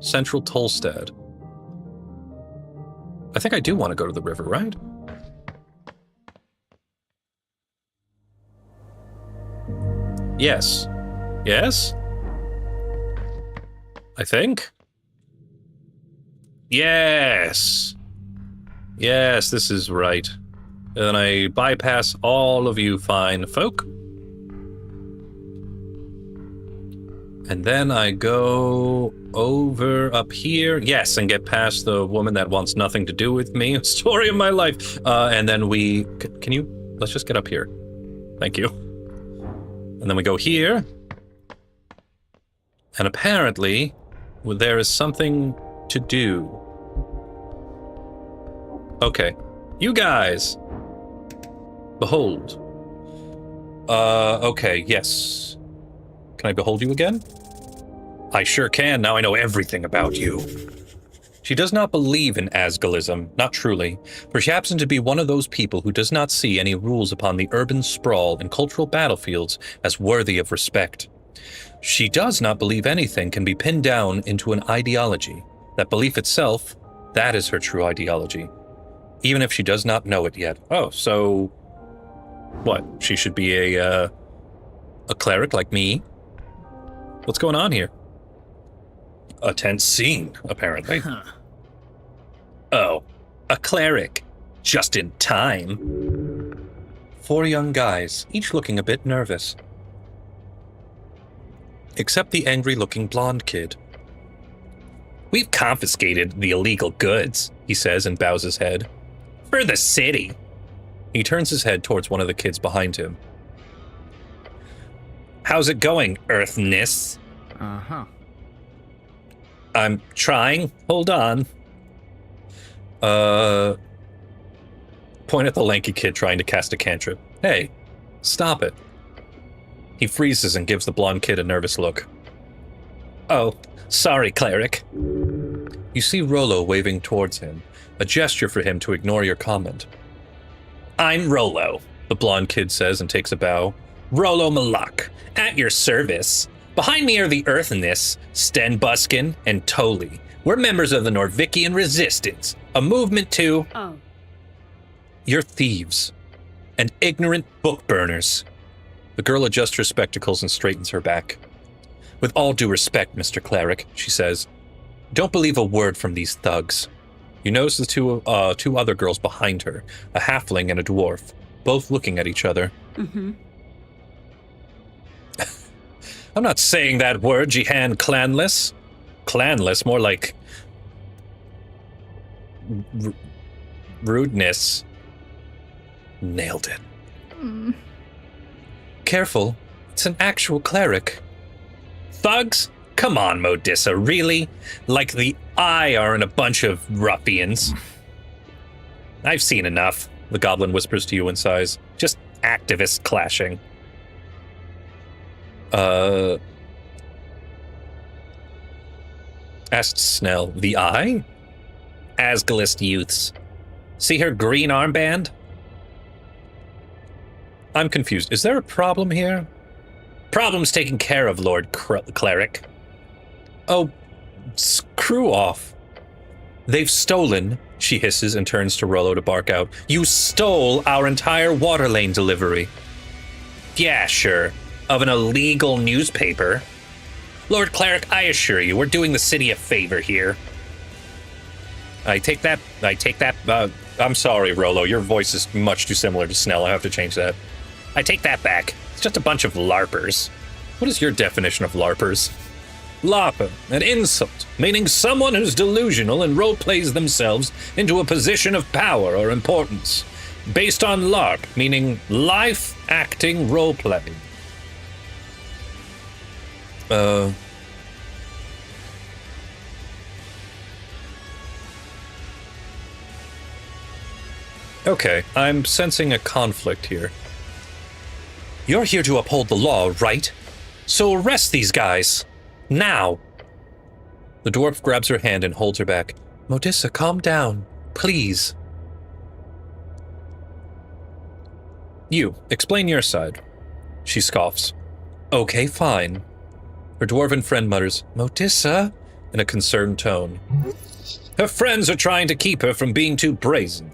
Central Tolstad. I think I do want to go to the river, right? Yes. Yes? I think? Yes! Yes, this is right. And I bypass all of you fine folk. And then I go over up here. Yes, and get past the woman that wants nothing to do with me. Story of my life. And then we... Can you... Let's just get up here. Thank you. And then we go here. And apparently, there is something to do. Okay. You guys. Behold. Okay, yes. Can I behold you again? I sure can, now I know everything about you. She does not believe in Asgalism, not truly, for she happens to be one of those people who does not see any rules upon the urban sprawl and cultural battlefields as worthy of respect. She does not believe anything can be pinned down into an ideology. That belief itself, that is her true ideology. Even if she does not know it yet. Oh, so... What? She should be a cleric like me? What's going on here? A tense scene, apparently. Huh. Oh, a cleric. Just in time. 4 young guys, each looking a bit nervous. Except the angry-looking blonde kid. We've confiscated the illegal goods, he says and bows his head. For the city. He turns his head towards one of the kids behind him. How's it going, Earthness? Uh-huh. I'm trying. Hold on. Point at the lanky kid trying to cast a cantrip. Hey, stop it. He freezes and gives the blonde kid a nervous look. Oh, sorry, cleric. You see Rollo waving towards him, a gesture for him to ignore your comment. I'm Rollo, the blonde kid says and takes a bow. Rollo Malak, at your service. Behind me are the Earthness, Stenbuskin, and Toli. We're members of the Norvikian Resistance, a movement to... Oh. You're thieves. And ignorant book burners. The girl adjusts her spectacles and straightens her back. With all due respect, Mr. Cleric, she says, don't believe a word from these thugs. You notice the two other girls behind her, a halfling and a dwarf, both looking at each other. Mm-hmm. I'm not saying that word, Jihan Clanless. Clanless, more like... rudeness. Nailed it. Mm. Careful, it's an actual cleric. Thugs? Come on, Modissa, really? Like the Eye aren't a bunch of ruffians. I've seen enough, the goblin whispers to you in sighs. Just activists clashing. Asked Snell, the Eye? Asgalist youths. See her green armband? I'm confused. Is there a problem here? Problem's taken care of, Lord Cleric. Oh, screw off. They've stolen, she hisses and turns to Rollo to bark out. You stole our entire water lane delivery. Yeah, sure. Of an illegal newspaper. Lord Cleric, I assure you, we're doing the city a favor here. I take that, I'm sorry, Rollo, your voice is much too similar to Snell, I have to change that. I take that back. It's just a bunch of LARPers. What is your definition of LARPers? LARPer, an insult, meaning someone who's delusional and role-plays themselves into a position of power or importance. Based on LARP, meaning life acting role-play. Okay, I'm sensing a conflict here. You're here to uphold the law, right? So arrest these guys. Now. The dwarf grabs her hand and holds her back. Modissa, calm down. Please. You, explain your side. She scoffs. Okay, fine. Her dwarven friend mutters, Modissa, in a concerned tone. Her friends are trying to keep her from being too brazen.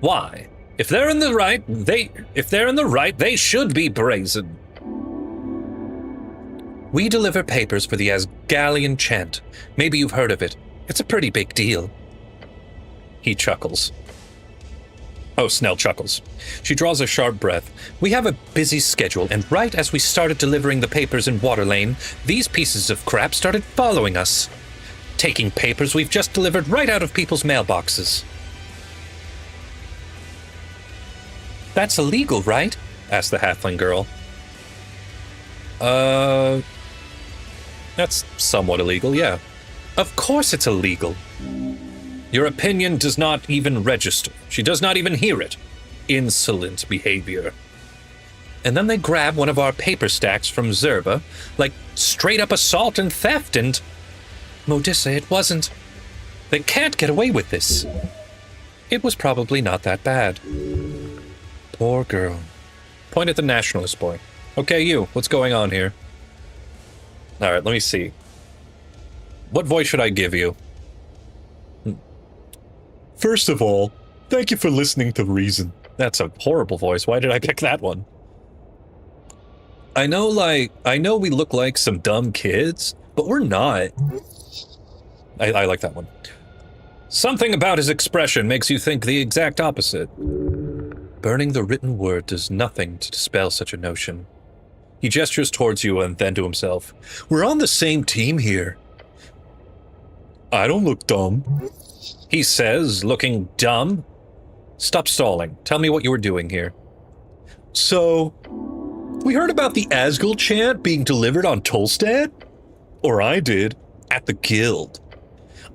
Why? If they're in the right, they should be brazen. We deliver papers for the Asgalian chant. Maybe you've heard of it. It's a pretty big deal. He chuckles. Oh, Snell chuckles. She draws a sharp breath. We have a busy schedule, and right as we started delivering the papers in Waterlane, these pieces of crap started following us. Taking papers we've just delivered right out of people's mailboxes. That's illegal, right? Asked the halfling girl. That's somewhat illegal, yeah. Of course it's illegal. Your opinion does not even register. She does not even hear it. Insolent behavior. And then they grab one of our paper stacks from Zerba, like straight up assault and theft, and... Modissa, it wasn't. They can't get away with this. It was probably not that bad. Poor girl. Point at the nationalist boy. Okay, you, what's going on here? Alright, let me see. What voice should I give you? First of all, thank you for listening to reason. That's a horrible voice. Why did I pick that one? I know we look like some dumb kids, but we're not. I like that one. Something about his expression makes you think the exact opposite. Burning the written word does nothing to dispel such a notion. He gestures towards you and then to himself. We're on the same team here. I don't look dumb. He says, looking dumb. Stop stalling. Tell me what you were doing here. So, we heard about the Asgul chant being delivered on Tolstad? Or I did, at the guild.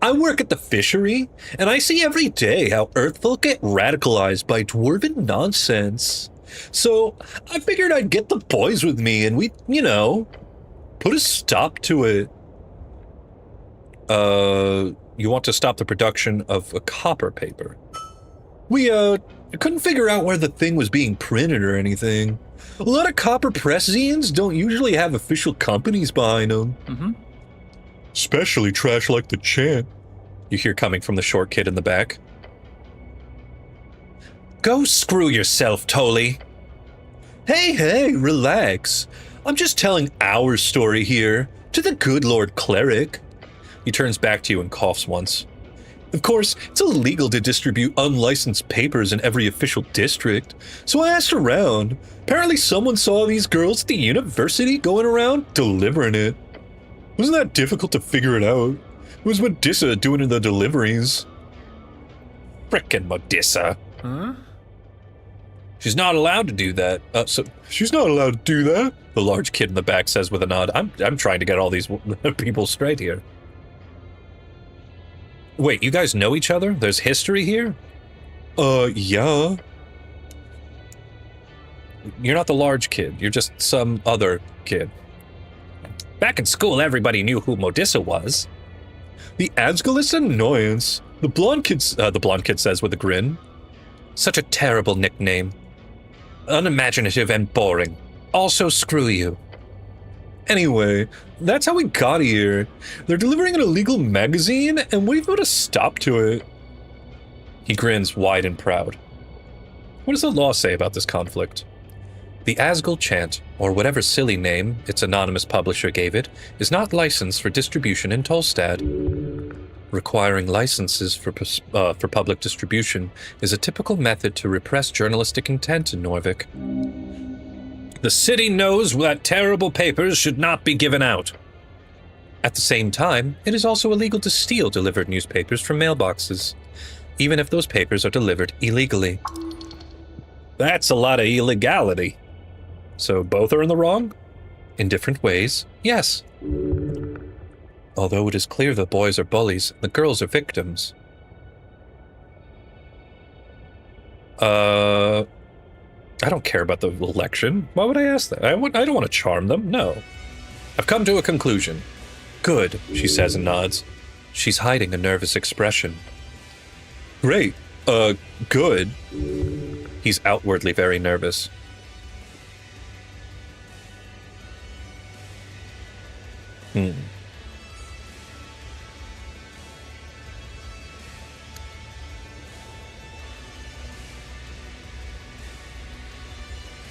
I work at the fishery, and I see every day how Earthfolk get radicalized by dwarven nonsense. So, I figured I'd get the boys with me and we'd, put a stop to it. You want to stop the production of a copper paper? We, couldn't figure out where the thing was being printed or anything. A lot of copper press zines don't usually have official companies behind them. Mm-hmm. Especially trash like the chant. You hear coming from the short kid in the back. Go screw yourself, Tolly. Hey, relax. I'm just telling our story here, to the good Lord Cleric. He turns back to you and coughs once. Of course, it's illegal to distribute unlicensed papers in every official district, so I asked around. Apparently someone saw these girls at the university going around delivering it. Wasn't that difficult to figure it out? It was Modissa doing the deliveries. Frickin' Modissa. Huh? She's not allowed to do that. So she's not allowed to do that? The large kid in the back says with a nod. I'm trying to get all these people straight here. Wait, you guys know each other? There's history here? Yeah. You're not the large kid. You're just some other kid. Back in school, everybody knew who Modissa was. The Asgulist annoyance. The blonde kid says with a grin. Such a terrible nickname. unimaginative and boring. Also, screw you. Anyway, that's how we got here. They're delivering an illegal magazine, and we've put a stop to it. He grins wide and proud. What does the law say about this conflict? The Asgul chant, or whatever silly name its anonymous publisher gave it, is not licensed for distribution in Tolstad. Requiring licenses for public distribution is a typical method to repress journalistic intent in Norvik. The city knows that terrible papers should not be given out. At the same time, it is also illegal to steal delivered newspapers from mailboxes, even if those papers are delivered illegally. That's a lot of illegality. So both are in the wrong? In different ways, yes. Although it is clear the boys are bullies, the girls are victims. I don't care about the election. Why would I ask that? I don't want to charm them, no. I've come to a conclusion. Good, she says and nods. She's hiding a nervous expression. Great. Good. He's outwardly very nervous.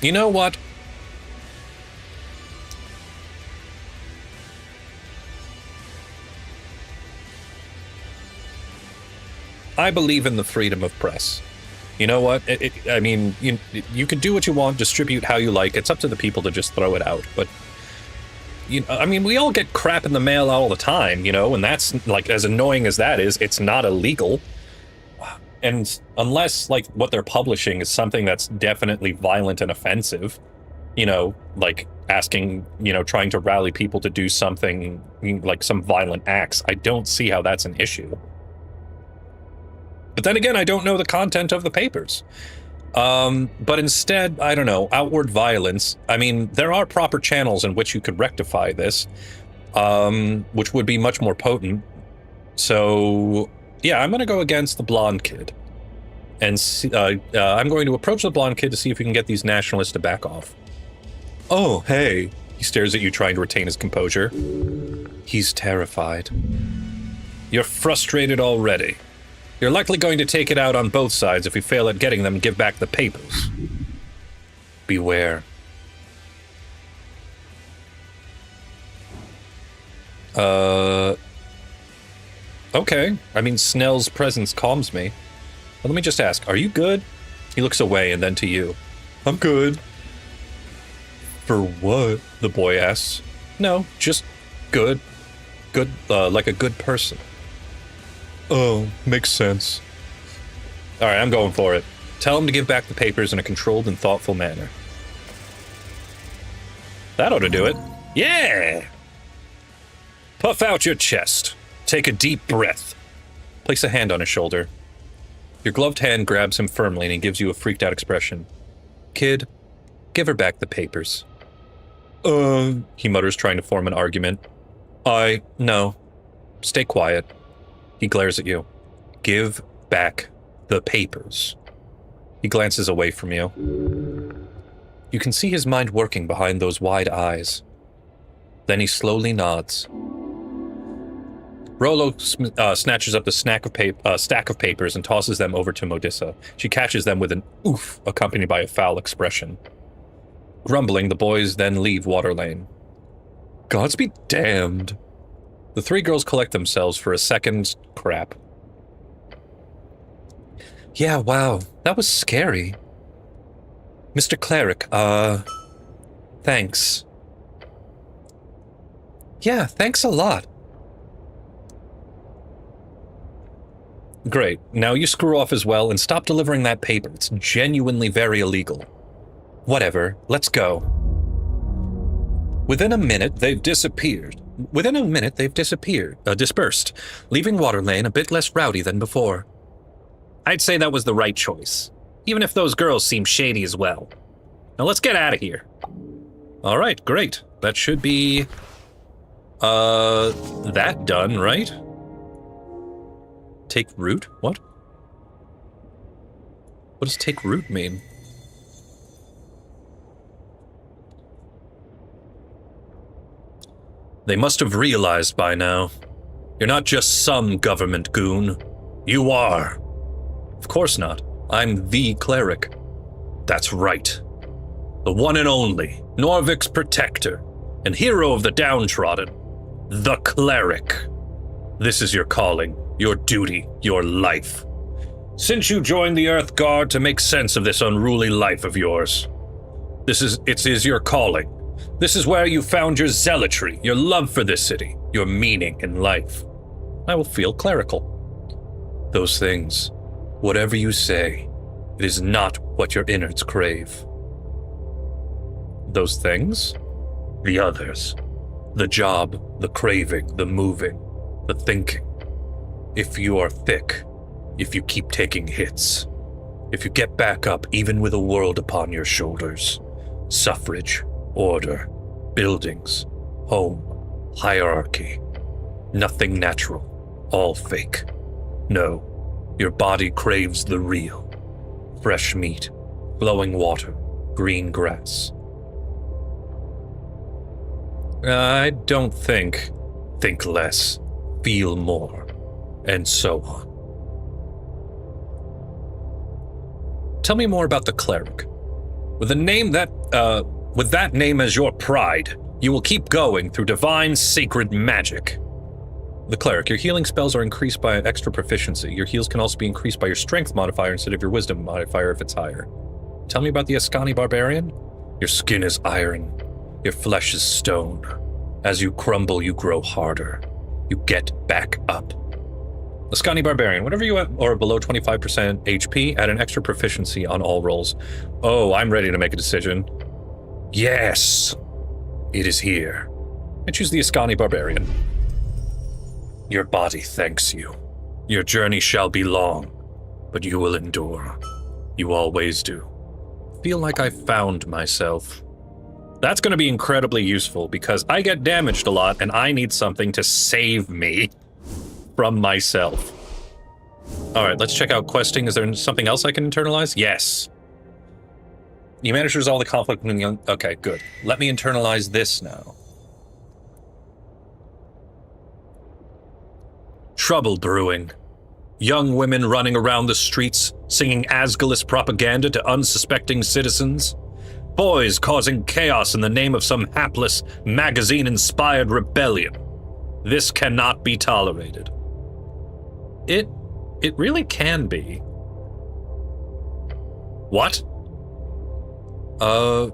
You know what? I believe in the freedom of press. You know what? I mean, you can do what you want, distribute how you like. It's up to the people to just throw it out. But, I mean, we all get crap in the mail all the time, you know, and that's, like, as annoying as that is, it's not illegal. And unless, like, what they're publishing is something that's definitely violent and offensive, you know, like asking, you know, trying to rally people to do something, like some violent acts, I don't see how that's an issue. But then again, I don't know the content of the papers. But instead, I don't know, outward violence. I mean, there are proper channels in which you could rectify this, which would be much more potent. So, yeah, I'm going to go against the blonde kid. And I'm going to approach the blonde kid to see if we can get these nationalists to back off. Oh, hey. He stares at you, trying to retain his composure. He's terrified. You're frustrated already. You're likely going to take it out on both sides if we fail at getting them to give back the papers. Beware. Okay. I mean, Snell's presence calms me. But let me just ask, are you good? He looks away and then to you. I'm good. For what? The boy asks. No, just good. Good, like a good person. Oh, makes sense. All right, I'm going for it. Tell him to give back the papers in a controlled and thoughtful manner. That ought to do it. Yeah! Puff out your chest. Take a deep breath. Place a hand on his shoulder. Your gloved hand grabs him firmly and he gives you a freaked out expression. Kid, give her back the papers. He mutters, trying to form an argument. No. Stay quiet. He glares at you. Give back the papers. He glances away from you. You can see his mind working behind those wide eyes. Then he slowly nods. Rollo snatches up the stack of papers and tosses them over to Modissa. She catches them with an oof, accompanied by a foul expression. Grumbling, the boys then leave Water Lane. Gods be damned. The three girls collect themselves for a second crap. Yeah, wow, that was scary. Mr. Cleric, thanks. Yeah, thanks a lot. Great, now you screw off as well and stop delivering that paper. It's genuinely very illegal. Whatever, let's go. Within a minute, they've dispersed, leaving Water Lane a bit less rowdy than before. I'd say that was the right choice, even if those girls seem shady as well. Now let's get out of here. All right, great. That should be, that done, right? Take root? What? What does take root mean? They must have realized by now. You're not just some government goon. You are. Of course not. I'm the cleric. That's right. The one and only, Norvik's protector, and hero of the downtrodden. The cleric. This is your calling, your duty, your life. Since you joined the Earth Guard to make sense of this unruly life of yours. It is your calling. This is where you found your zealotry, your love for this city, your meaning in life. I will feel clerical. Those things, whatever you say, it is not what your innards crave. Those things? The others. The job, the craving, the moving, the thinking. If you are thick, if you keep taking hits, if you get back up even with a world upon your shoulders, suffrage, order, buildings, home, hierarchy, nothing natural, all fake. No, your body craves the real. Fresh meat, flowing water, green grass. I don't think less, feel more, and so on. Tell me more about the cleric. With that name as your pride, you will keep going through divine sacred magic. The cleric, your healing spells are increased by extra proficiency. Your heals can also be increased by your strength modifier instead of your wisdom modifier if it's higher. Tell me about the Ascani barbarian. Your skin is iron. Your flesh is stone. As you crumble, you grow harder. You get back up. Ascani barbarian, whenever you are below 25% HP, add an extra proficiency on all rolls. Oh, I'm ready to make a decision. Yes, it is here. I choose the Ascani barbarian. Your body thanks you. Your journey shall be long, but you will endure. You always do. Feel like I found myself. That's going to be incredibly useful because I get damaged a lot and I need something to save me from myself. All right, let's check out questing. Is there something else I can internalize? Yes. You managed to resolve the conflict between the young... Okay, good. Let me internalize this now. Trouble brewing. Young women running around the streets, singing Asgulus propaganda to unsuspecting citizens. Boys causing chaos in the name of some hapless, magazine-inspired rebellion. This cannot be tolerated. It really can be. What? The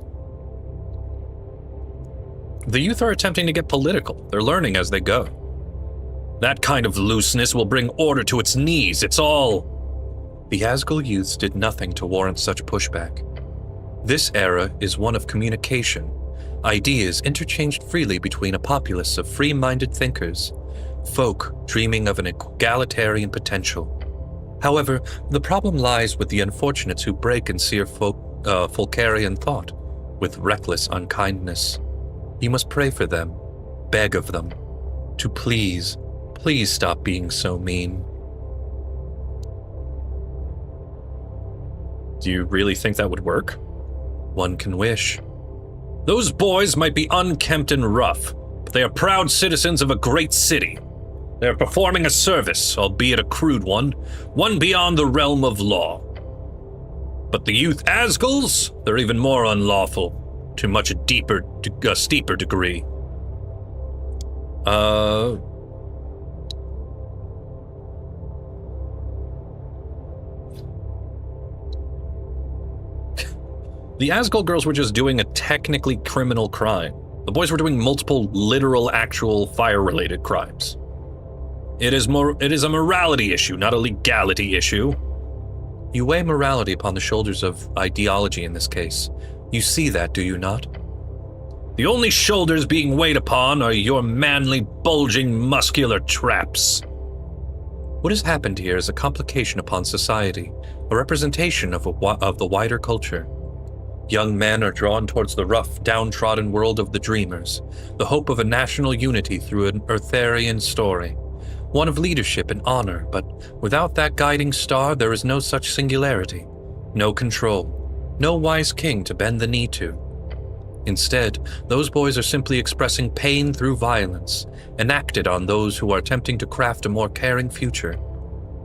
youth are attempting to get political. They're learning as they go. That kind of looseness will bring order to its knees. It's all... The Asgul youths did nothing to warrant such pushback. This era is one of communication, ideas interchanged freely between a populace of free-minded thinkers, folk dreaming of an egalitarian potential. However, the problem lies with the unfortunates who break and sear Folkarian thought with reckless unkindness. You must pray for them, beg of them, to please stop being so mean. Do you really think that would work? One can wish. Those boys might be unkempt and rough, but they are proud citizens of a great city. They are performing a service, albeit a crude one beyond the realm of law. But the youth Asguls, they're even more unlawful, to much a steeper degree. The Asgul girls were just doing a technically criminal crime. The boys were doing multiple literal, actual fire-related crimes. It is a morality issue, not a legality issue. You weigh morality upon the shoulders of ideology in this case. You see that, do you not? The only shoulders being weighed upon are your manly, bulging, muscular traps. What has happened here is a complication upon society, a representation of the wider culture. Young men are drawn towards the rough, downtrodden world of the dreamers, the hope of a national unity through an Arthurian story, one of leadership and honor, but without that guiding star there is no such singularity, no control, no wise king to bend the knee to. Instead, those boys are simply expressing pain through violence, enacted on those who are attempting to craft a more caring future.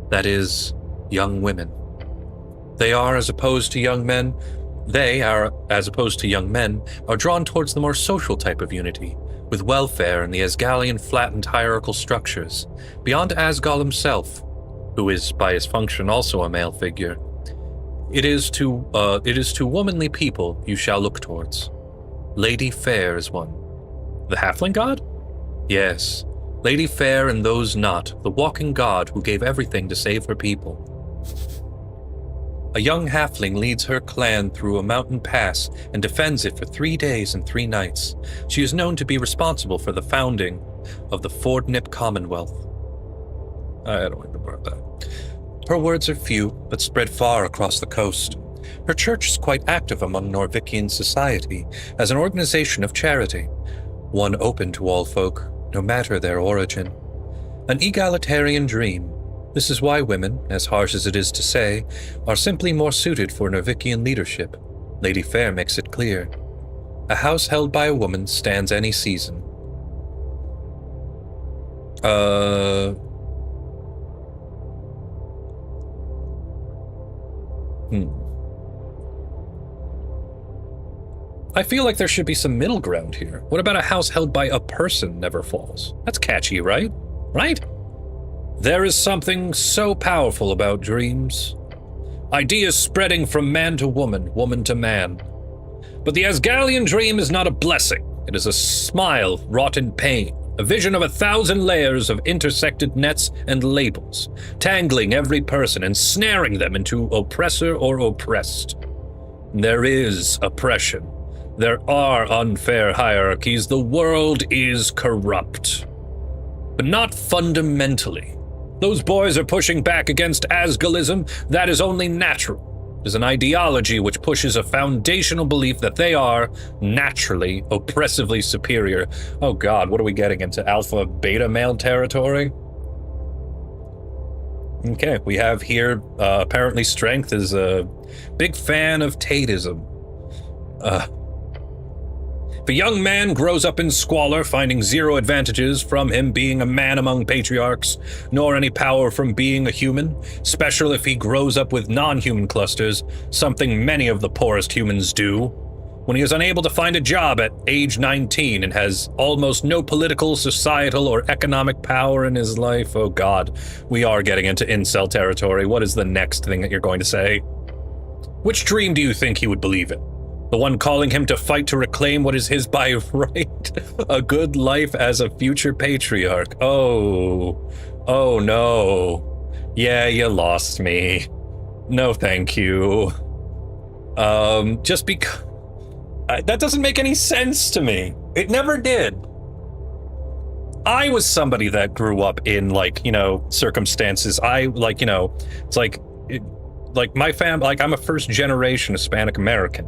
That is, young women. They are, as opposed to young men, are drawn towards the more social type of unity, with welfare and the Asgalian flattened hierarchical structures, beyond Asgal himself, who is, by his function, also a male figure. It is to womanly people you shall look towards. Lady Fair is one. The halfling god? Yes, Lady Fair and those not, the walking god who gave everything to save her people. A young halfling leads her clan through a mountain pass and defends it for 3 days and 3 nights. She is known to be responsible for the founding of the Fordnip Commonwealth. I don't remember that. Her words are few, but spread far across the coast. Her church is quite active among Norvikian society as an organization of charity, one open to all folk, no matter their origin. An egalitarian dream. This is why women, as harsh as it is to say, are simply more suited for Norvikian leadership. Lady Fair makes it clear. A house held by a woman stands any season. I feel like there should be some middle ground here. What about a house held by a person never falls? That's catchy, right? Right? There is something so powerful about dreams. Ideas spreading from man to woman, woman to man. But the Asgalian dream is not a blessing. It is a smile wrought in pain, a vision of 1,000 layers of intersected nets and labels, tangling every person and snaring them into oppressor or oppressed. There is oppression. There are unfair hierarchies. The world is corrupt. But not fundamentally. Those boys are pushing back against Asgalism. That is only natural. It is an ideology which pushes a foundational belief that they are naturally, oppressively superior. Oh God, what are we getting into? Alpha, beta male territory? Okay, we have here, apparently Strength is a big fan of Tateism. If a young man grows up in squalor, finding zero advantages from him being a man among patriarchs, nor any power from being a human, special if he grows up with non-human clusters, something many of the poorest humans do, when he is unable to find a job at age 19 and has almost no political, societal, or economic power in his life, oh God, we are getting into incel territory. What is the next thing that you're going to say? Which dream do you think he would believe in? The one calling him to fight to reclaim what is his by right, a good life as a future patriarch. Oh no. Yeah, you lost me. No, thank you. Just because that doesn't make any sense to me. It never did. I was somebody that grew up in circumstances. It's like my family, I'm a first generation Hispanic American,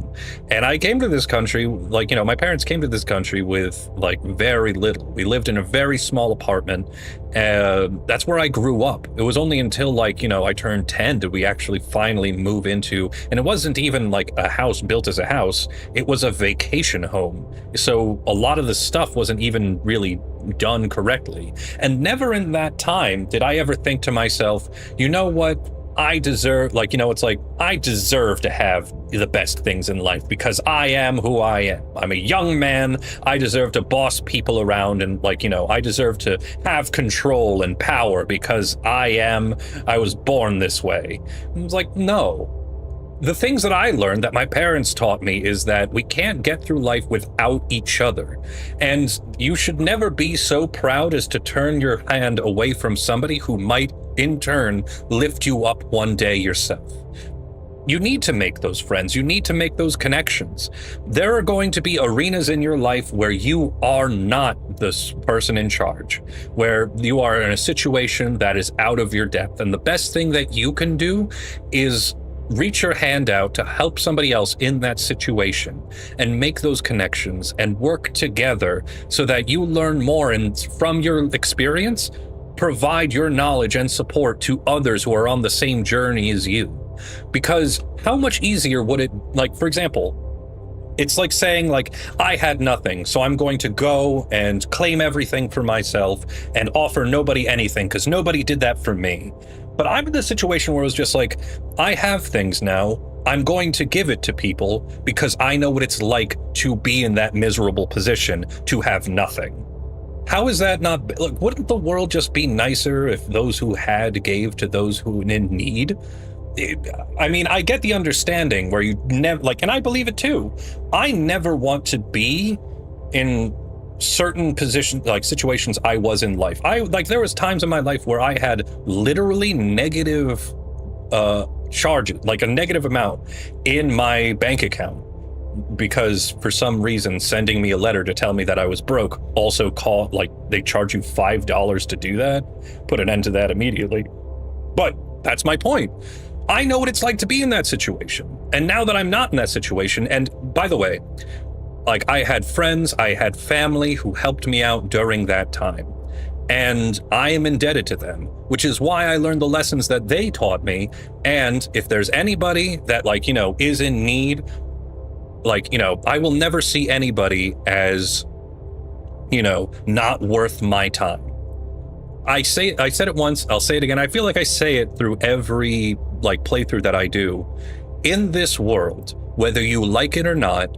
and I came to this country, my parents came to this country with very little. We lived in a very small apartment, and that's where I grew up. It was only until I turned 10 did we actually finally move into, and it wasn't even a house built as a house, it was a vacation home. So a lot of the stuff wasn't even really done correctly. And never in that time did I ever think to myself, you know what? I deserve, I deserve to have the best things in life because I am who I am. I'm a young man. I deserve to boss people around and, I deserve to have control and power because I was born this way. I was like, no. The things that I learned that my parents taught me is that we can't get through life without each other. And you should never be so proud as to turn your hand away from somebody who might, in turn, lift you up one day yourself. You need to make those friends. You need to make those connections. There are going to be arenas in your life where you are not this person in charge, where you are in a situation that is out of your depth. And the best thing that you can do is reach your hand out to help somebody else in that situation and make those connections and work together so that you learn more and from your experience, provide your knowledge and support to others who are on the same journey as you. Because how much easier would it, for example, It's like saying, like, I had nothing, so I'm going to go and claim everything for myself and offer nobody anything because nobody did that for me. But I'm in the situation where it was just like, I have things now. I'm going to give it to people because I know what it's like to be in that miserable position, to have nothing. How is that not, like, wouldn't the world just be nicer if those who had gave to those who in need? I mean, I get the understanding where you never, like, and I believe it too. I never want to be in certain positions, like situations I was in life. There was times in my life where I had literally negative charges, like a negative amount in my bank account, because for some reason sending me a letter to tell me that I was broke also they charge you $5 to do that. Put an end to that immediately. But that's my point. I know what it's like to be in that situation. And now that I'm not in that situation, and by the way, like, I had friends, I had family who helped me out during that time. And I am indebted to them, which is why I learned the lessons that they taught me. And if there's anybody that, like, you know, is in need, like, you know, I will never see anybody as, you know, not worth my time. I said it once, I'll say it again. I feel like I say it through every, like, playthrough that I do. In this world, whether you like it or not,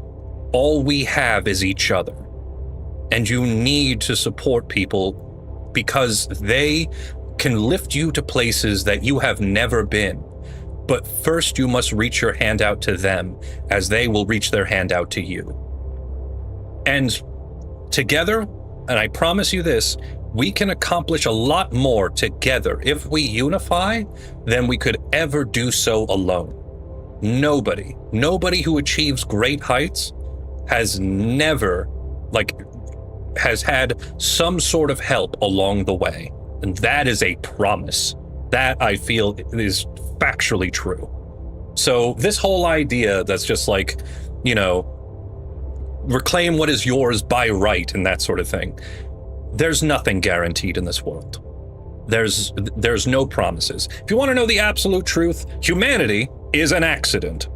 all we have is each other. And you need to support people because they can lift you to places that you have never been. But first you must reach your hand out to them as they will reach their hand out to you. And together, and I promise you this, we can accomplish a lot more together if we unify than we could ever do so alone. Nobody who achieves great heights has never, has had some sort of help along the way. And that is a promise. That, I feel, is factually true. So this whole idea that's just like, you know, reclaim what is yours by right and that sort of thing. There's nothing guaranteed in this world. There's no promises. If you want to know the absolute truth, humanity is an accident.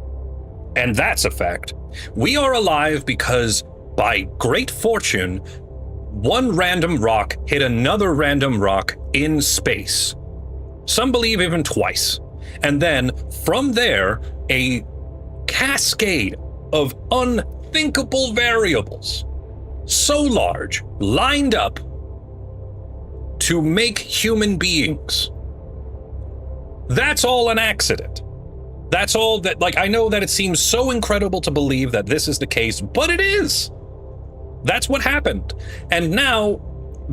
And that's a fact. We are alive because, by great fortune, one random rock hit another random rock in space. Some believe even twice. And then, from there, a cascade of unthinkable variables, so large, lined up to make human beings. That's all an accident. That's all that, like, I know that it seems so incredible to believe that this is the case, but it is. That's what happened. And now,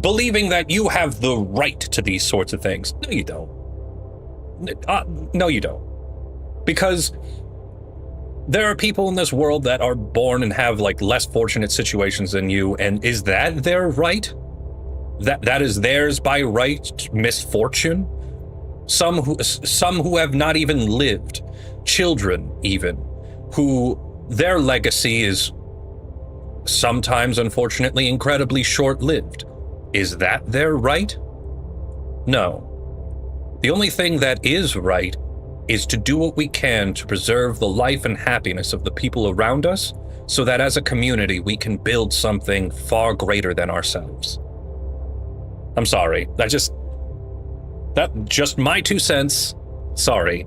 believing that you have the right to these sorts of things. No, you don't. No, you don't. Because there are people in this world that are born and have, like, less fortunate situations than you, and is that their right? That is theirs by right, misfortune? Some who have not even lived, children even, who their legacy is sometimes, unfortunately, incredibly short-lived. Is that their right? No. The only thing that is right is to do what we can to preserve the life and happiness of the people around us, so that as a community we can build something far greater than ourselves. I'm sorry, that just my 2 cents. Sorry,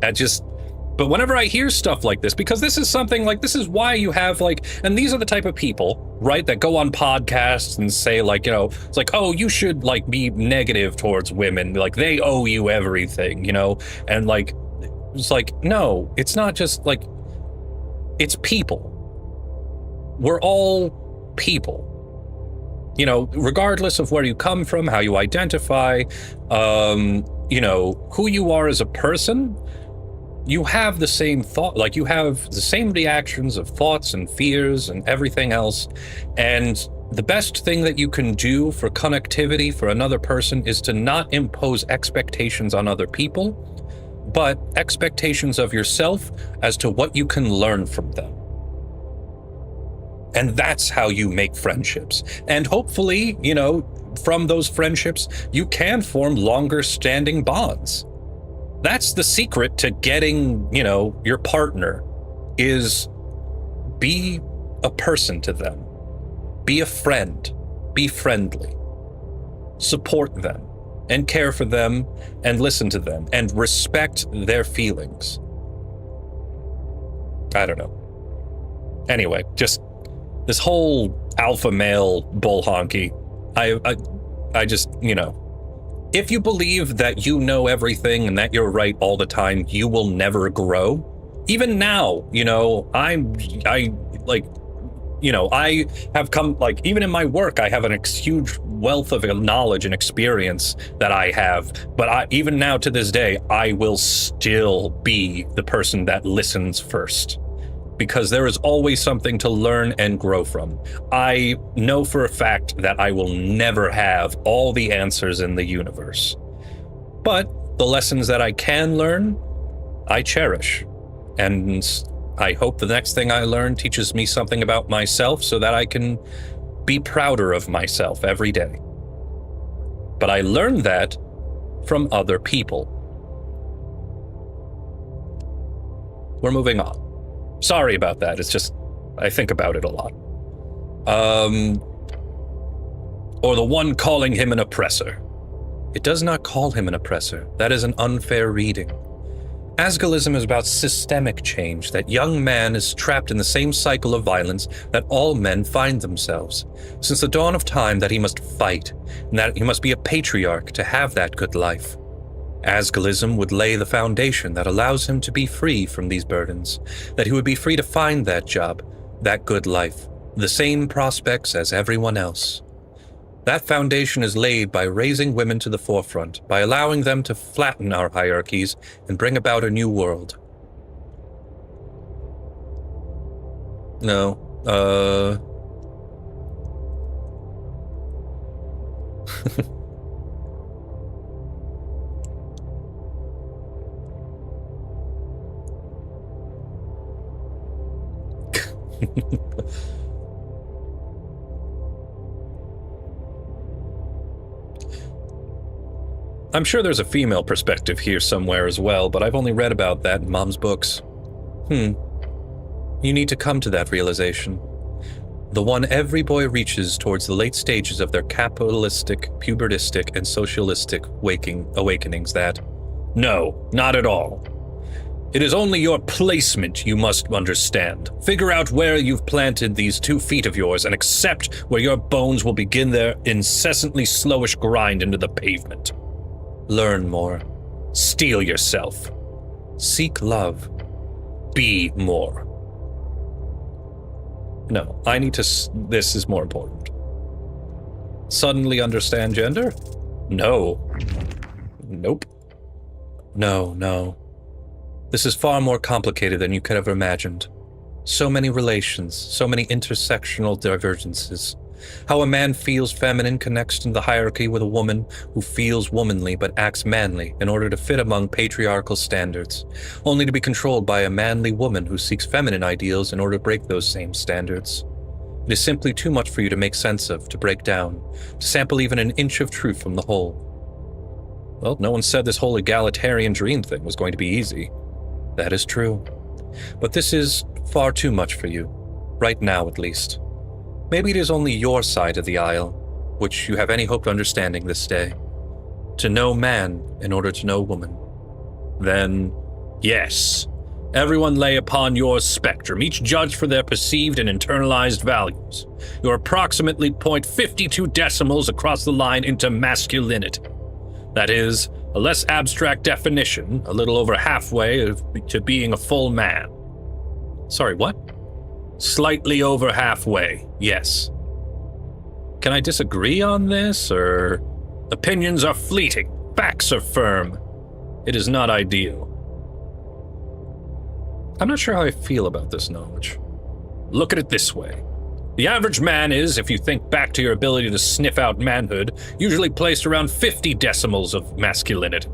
but whenever I hear stuff like this, because this is something like, this is why you have, like, and these are the type of people, right, that go on podcasts and say, like, you know, it's like, oh, you should, like, be negative towards women, like, they owe you everything, you know, and, like, it's like, no, it's not just, like, it's people. We're all people. You know, regardless of where you come from, how you identify, you know, who you are as a person, you have the same thought, like, you have the same reactions of thoughts and fears and everything else. And the best thing that you can do for connectivity for another person is to not impose expectations on other people, but expectations of yourself as to what you can learn from them. And that's how you make friendships. And hopefully, you know, from those friendships, you can form longer standing bonds. That's the secret to getting, you know, your partner, is be a person to them. Be a friend. Be friendly. Support them and care for them and listen to them and respect their feelings. I don't know. Anyway, just this whole alpha male bull honky. I just, if you believe that you know everything and that you're right all the time, you will never grow. Even now, I have come, even in my work, I have a huge wealth of knowledge and experience that I have. But even now to this day, I will still be the person that listens first. Because there is always something to learn and grow from. I know for a fact that I will never have all the answers in the universe. But the lessons that I can learn, I cherish. And I hope the next thing I learn teaches me something about myself so that I can be prouder of myself every day. But I learned that from other people. We're moving on. Sorry about that. It's just, I think about it a lot. Or the one calling him an oppressor. It does not call him an oppressor. That is an unfair reading. Asgalism is about systemic change, that young man is trapped in the same cycle of violence that all men find themselves. Since the dawn of time that he must fight, and that he must be a patriarch to have that good life. Asgalism would lay the foundation that allows him to be free from these burdens, that he would be free to find that job, that good life, the same prospects as everyone else. That foundation is laid by raising women to the forefront, by allowing them to flatten our hierarchies and bring about a new world. No, I'm sure there's a female perspective here somewhere as well, but I've only read about that in Mom's books. You need to come to that realization. The one every boy reaches towards the late stages of their capitalistic, pubertistic, and socialistic awakenings that... No, not at all. It is only your placement you must understand. Figure out where you've planted these 2 feet of yours and accept where your bones will begin their incessantly slowish grind into the pavement. Learn more. Steel yourself. Seek love. Be more. No, I need to... This is more important. Suddenly understand gender? No. Nope. No. This is far more complicated than you could have imagined. So many relations, so many intersectional divergences. How a man feels feminine connects to the hierarchy with a woman who feels womanly but acts manly in order to fit among patriarchal standards, only to be controlled by a manly woman who seeks feminine ideals in order to break those same standards. It is simply too much for you to make sense of, to break down, to sample even an inch of truth from the whole. Well, no one said this whole egalitarian dream thing was going to be easy. That is true. But this is far too much for you, right now at least. Maybe it is only your side of the aisle, which you have any hope of understanding this day. To know man in order to know woman. Then, yes, everyone lay upon your spectrum, each judged for their perceived and internalized values. You're approximately 0.52 decimals across the line into masculinity. That is, a less abstract definition, a little over halfway to being a full man. Sorry, what? Slightly over halfway, yes. Can I disagree on this, or... Opinions are fleeting, facts are firm. It is not ideal. I'm not sure how I feel about this knowledge. Look at it this way. The average man is, if you think back to your ability to sniff out manhood, usually placed around 50 decimals of masculinity.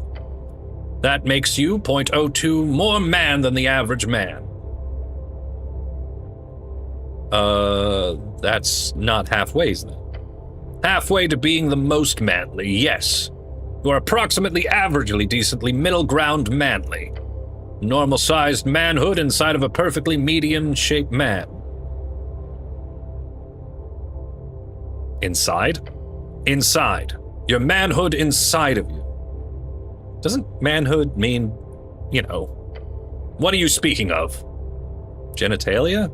That makes you 0.02 more man than the average man. That's not halfway, isn't it? Halfway to being the most manly, yes. You are approximately averagely decently middle ground manly. Normal-sized manhood inside of a perfectly median-shaped man. Inside? Inside. Your manhood inside of you. Doesn't manhood mean, you know, what are you speaking of? Genitalia?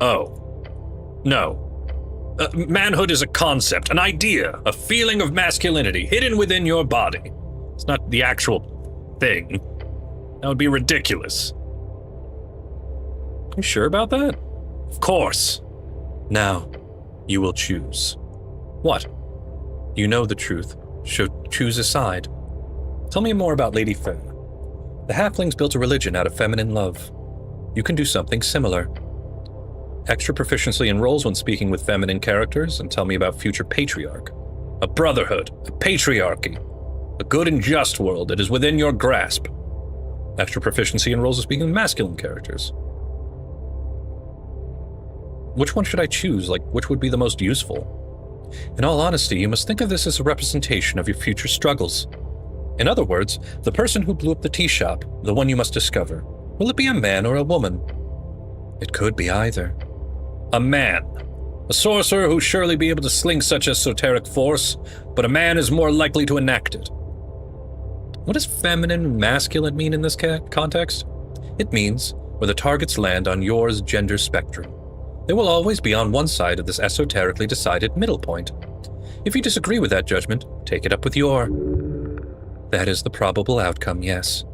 Oh. No. Manhood is a concept, an idea, a feeling of masculinity hidden within your body. It's not the actual thing. That would be ridiculous. You sure about that? Of course. Now, you will choose. What? You know the truth. Should choose a side. Tell me more about Lady Fair. The halflings built a religion out of feminine love. You can do something similar. Extra proficiency in roles when speaking with feminine characters, and tell me about future patriarch. A brotherhood, a patriarchy, a good and just world that is within your grasp. Extra proficiency in roles of speaking with masculine characters. Which one should I choose? Like, which would be the most useful? In all honesty, you must think of this as a representation of your future struggles. In other words, the person who blew up the tea shop, the one you must discover. Will it be a man or a woman? It could be either. A man. A sorcerer who surely be able to sling such esoteric force, but a man is more likely to enact it. What does feminine and masculine mean in this context? It means where the targets land on yours gender spectrum. They will always be on one side of this esoterically decided middle point. If you disagree with that judgment, take it up with your. That is the probable outcome, yes.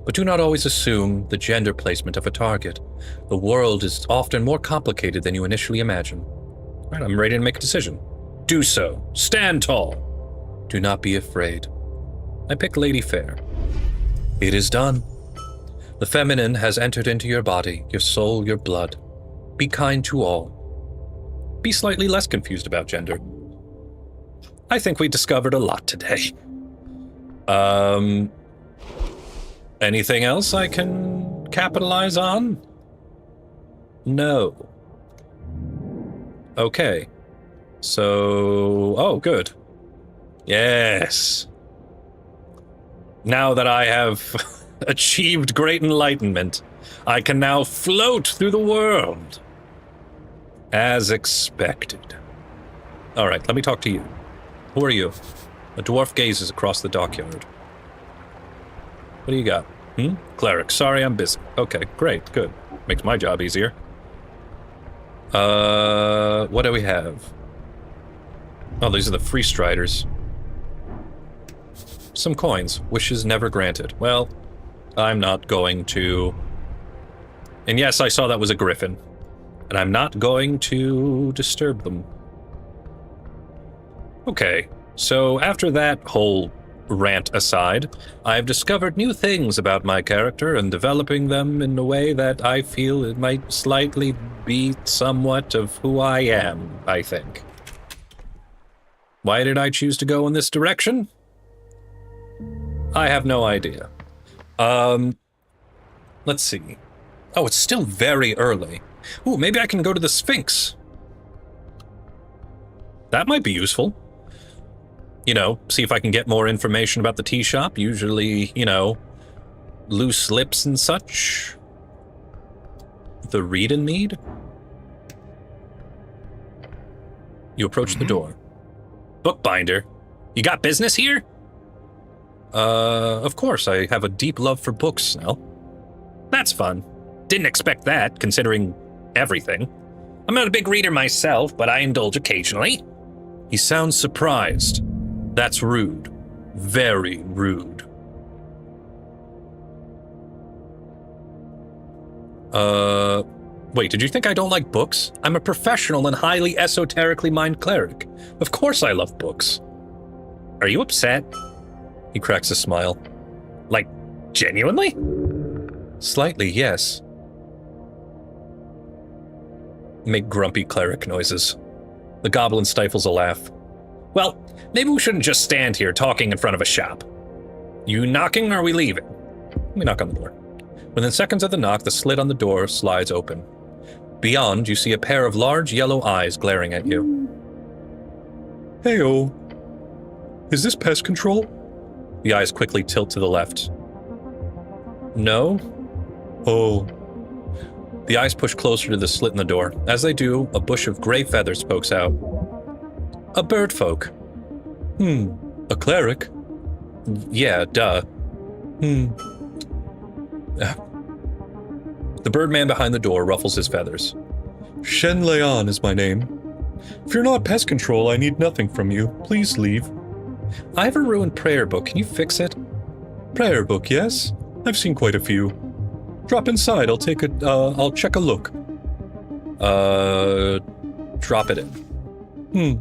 But do not always assume the gender placement of a target. The world is often more complicated than you initially imagine. All right, I'm ready to make a decision. Do so. Stand tall. Do not be afraid. I pick Lady Fair. It is done. The feminine has entered into your body, your soul, your blood. Be kind to all. Be slightly less confused about gender. I think we discovered a lot today. Anything else I can capitalize on? No. Okay. So, oh, good. Yes. Now that I have achieved great enlightenment, I can now float through the world. As expected. All right, let me talk to you. Who are you? A dwarf gazes across the dockyard. What do you got? Cleric. Sorry, I'm busy. Okay, great, good. Makes my job easier. What do we have? Oh, these are the free striders. Some coins. Wishes never granted. Well, I'm not going to... And yes, I saw that was a griffin. And I'm not going to disturb them. Okay, so after that whole rant aside, I've discovered new things about my character and developing them in a way that I feel it might slightly be somewhat of who I am, I think. Why did I choose to go in this direction? I have no idea. Let's see. Oh, it's still very early. Ooh, maybe I can go to the Sphinx. That might be useful. You know, see if I can get more information about the tea shop. Usually, you know, loose lips and such. The read and mead? You approach the door. Bookbinder, you got business here? Of course, I have a deep love for books, Snell. That's fun. Didn't expect that, considering everything. I'm not a big reader myself, but I indulge occasionally. He sounds surprised. That's rude. Very rude. Wait, did you think I don't like books? I'm a professional and highly esoterically minded cleric. Of course I love books. Are you upset? He cracks a smile. Like, genuinely? Slightly, yes. Make grumpy cleric noises. The goblin stifles a laugh. Well, maybe we shouldn't just stand here talking in front of a shop. You knocking or are we leaving? Let me knock on the door. Within seconds of the knock, the slit on the door slides open. Beyond, you see a pair of large yellow eyes glaring at you. Hey-oh. Is this pest control? The eyes quickly tilt to the left. No? Oh. The eyes push closer to the slit in the door. As they do, a bush of gray feathers pokes out. A bird folk. A cleric? Yeah, duh. The birdman behind the door ruffles his feathers. Shen Leon is my name. If you're not pest control, I need nothing from you. Please leave. I have a ruined prayer book. Can you fix it? Prayer book, yes? I've seen quite a few. Drop inside, I'll check a look. Drop it in.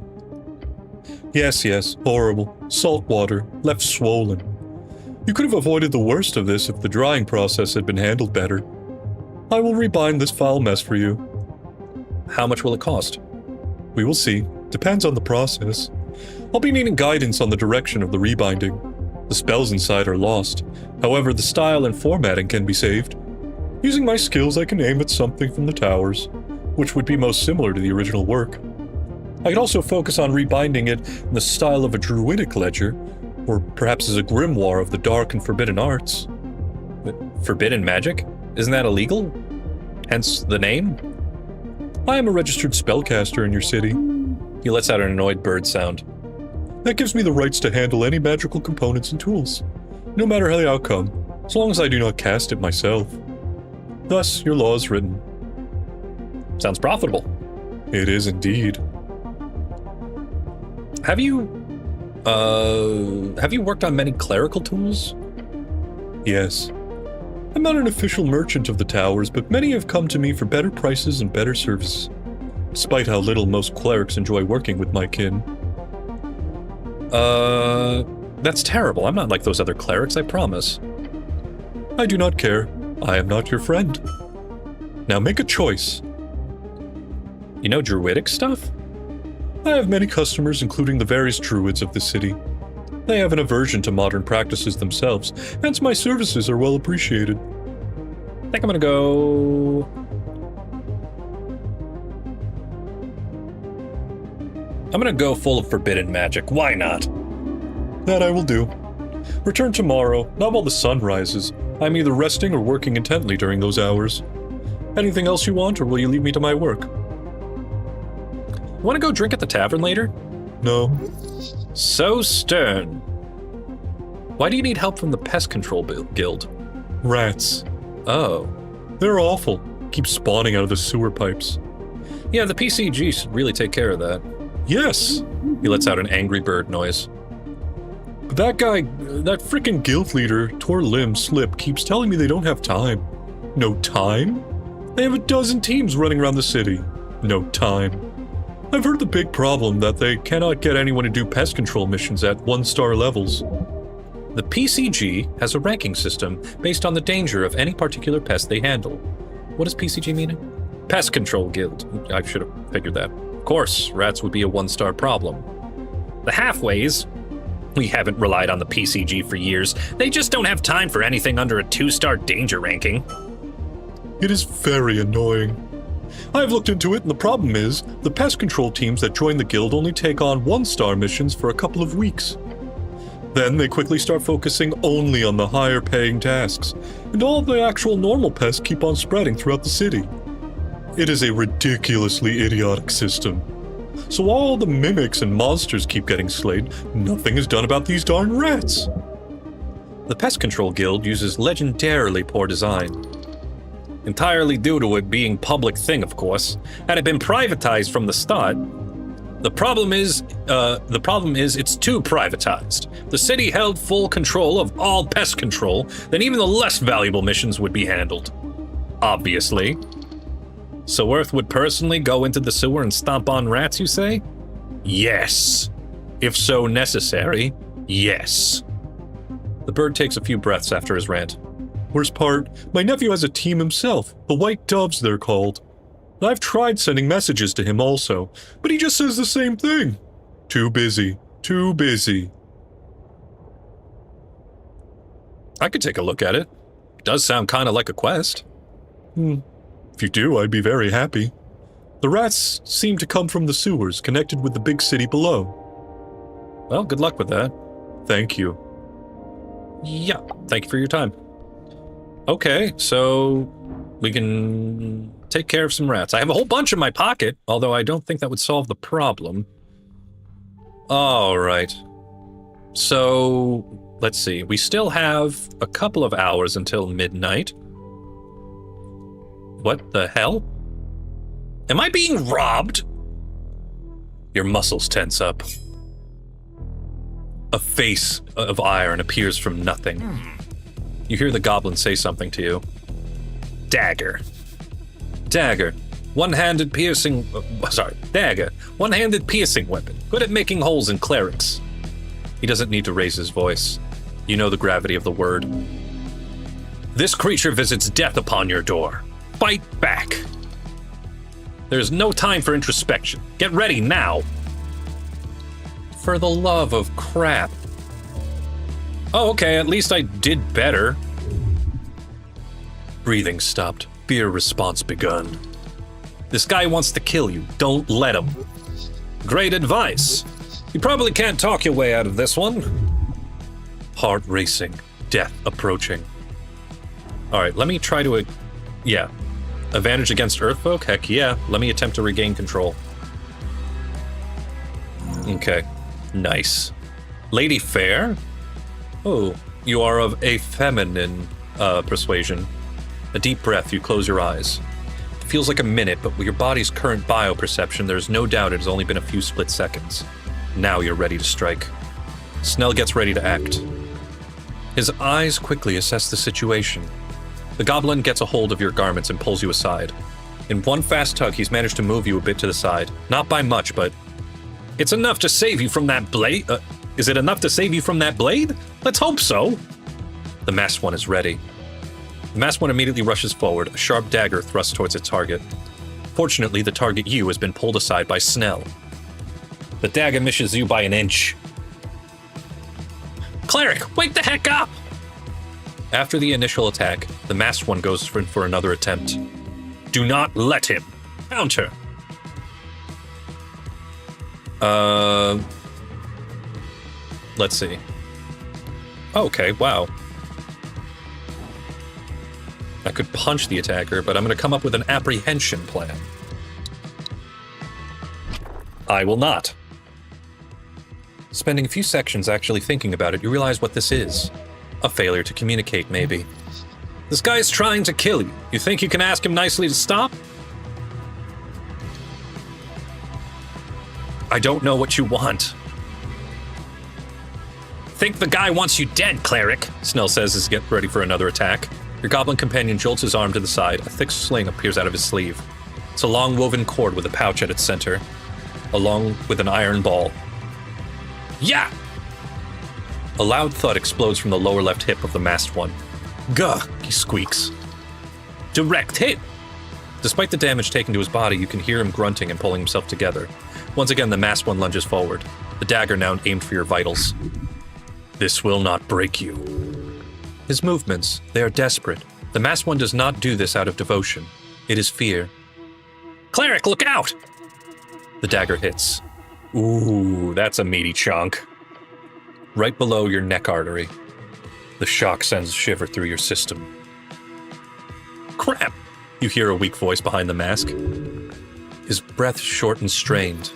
Yes, horrible. Salt water, left swollen. You could have avoided the worst of this if the drying process had been handled better. I will rebind this foul mess for you. How much will it cost? We will see. Depends on the process. I'll be needing guidance on the direction of the rebinding. The spells inside are lost. However, the style and formatting can be saved. Using my skills, I can aim at something from the towers, which would be most similar to the original work. I could also focus on rebinding it in the style of a druidic ledger, or perhaps as a grimoire of the dark and forbidden arts. But forbidden magic? Isn't that illegal? Hence the name? I am a registered spellcaster in your city. He lets out an annoyed bird sound. That gives me the rights to handle any magical components and tools, no matter how the outcome, as long as I do not cast it myself. Thus, your law is written. Sounds profitable. It is indeed. Have you worked on many clerical tools? Yes. I'm not an official merchant of the towers, but many have come to me for better prices and better service, despite how little most clerics enjoy working with my kin. That's terrible. I'm not like those other clerics, I promise. I do not care. I am not your friend. Now make a choice. You know druidic stuff? I have many customers, including the various druids of the city. They have an aversion to modern practices themselves, hence my services are well appreciated. I think I'm gonna go... I'm gonna go full of forbidden magic. Why not? That I will do. Return tomorrow, not while the sun rises. I'm either resting or working intently during those hours. Anything else you want, or will you leave me to my work? Want to go drink at the tavern later? No. So stern. Why do you need help from the pest control guild? Rats. Oh. They're awful. Keep spawning out of the sewer pipes. Yeah, the PCG should really take care of that. Yes. He lets out an angry bird noise. But that guy, that frickin' guild leader, Tor Lim Slip, keeps telling me they don't have time. No time? They have a dozen teams running around the city. No time. I've heard the big problem that they cannot get anyone to do pest control missions at 1-star levels. The PCG has a ranking system based on the danger of any particular pest they handle. What does PCG mean? Pest Control Guild. I should have figured that. Of course, rats would be a 1-star problem. The halfways, we haven't relied on the PCG for years. They just don't have time for anything under a 2-star danger ranking. It is very annoying. I've looked into it, and the problem is, the pest control teams that join the guild only take on 1-star missions for a couple of weeks. Then they quickly start focusing only on the higher-paying tasks, and all the actual normal pests keep on spreading throughout the city. It is a ridiculously idiotic system. So while all the mimics and monsters keep getting slayed, nothing is done about these darn rats. The Pest Control Guild uses legendarily poor design. Entirely due to it being public thing, of course. Had it been privatized from the start, the problem is it's too privatized. The city held full control of all pest control, then even the less valuable missions would be handled. Obviously. So Earth would personally go into the sewer and stomp on rats, you say? Yes. If so necessary, yes. The bird takes a few breaths after his rant. Worst part, my nephew has a team himself, the White Doves they're called. I've tried sending messages to him also, but he just says the same thing. Too busy, too busy. I could take a look at it. It does sound kind of like a quest. If you do, I'd be very happy. The rats seem to come from the sewers connected with the big city below. Well, good luck with that. Thank you. Yeah, thank you for your time. Okay, so we can take care of some rats. I have a whole bunch in my pocket, although I don't think that would solve the problem. All right. So, let's see. We still have a couple of hours until midnight. What the hell? Am I being robbed? Your muscles tense up. A face of iron appears from nothing. You hear the goblin say something to you. Dagger. Dagger. One-handed piercing... dagger. One-handed piercing weapon. Good at making holes in clerics. He doesn't need to raise his voice. You know the gravity of the word. This creature visits death upon your door. Fight back. There's no time for introspection. Get ready now. For the love of crap. Oh, okay, at least I did better. Breathing stopped. Fear response begun. This guy wants to kill you. Don't let him. Great advice. You probably can't talk your way out of this one. Heart racing. Death approaching. Alright, let me try to... yeah. Advantage against Earthfolk? Heck yeah. Let me attempt to regain control. Okay. Nice. Lady Fair? Oh, you are of a feminine persuasion. A deep breath, you close your eyes. It feels like a minute, but with your body's current bioperception, there's no doubt it has only been a few split seconds. Now you're ready to strike. Snell gets ready to act. His eyes quickly assess the situation. The goblin gets a hold of your garments and pulls you aside. In one fast tug, he's managed to move you a bit to the side. Not by much, but... It's enough to save you from that blade? Is it enough to save you from that blade? Let's hope so. The masked one is ready. The masked one immediately rushes forward, a sharp dagger thrust towards its target. Fortunately, the target you has been pulled aside by Snell. The dagger misses you by an inch. Cleric, wake the heck up! After the initial attack, the masked one goes for another attempt. Do not let him. Counter. Let's see. Okay, wow. I could punch the attacker, but I'm going to come up with an apprehension plan. I will not. Spending a few sections actually thinking about it, you realize what this is. A failure to communicate, maybe. This guy's trying to kill you. You think you can ask him nicely to stop? I don't know what you want. Think the guy wants you dead, cleric, Snell says as he gets ready for another attack. Your goblin companion jolts his arm to the side. A thick sling appears out of his sleeve. It's a long woven cord with a pouch at its center, along with an iron ball. Yeah! A loud thud explodes from the lower left hip of the masked one. Gah, he squeaks. Direct hit! Despite the damage taken to his body, you can hear him grunting and pulling himself together. Once again, the masked one lunges forward, the dagger now aimed for your vitals. This will not break you. His movements, they are desperate. The masked one does not do this out of devotion. It is fear. Cleric, look out! The dagger hits. Ooh, that's a meaty chunk. Right below your neck artery. The shock sends a shiver through your system. Crap! You hear a weak voice behind the mask. His breath short and strained.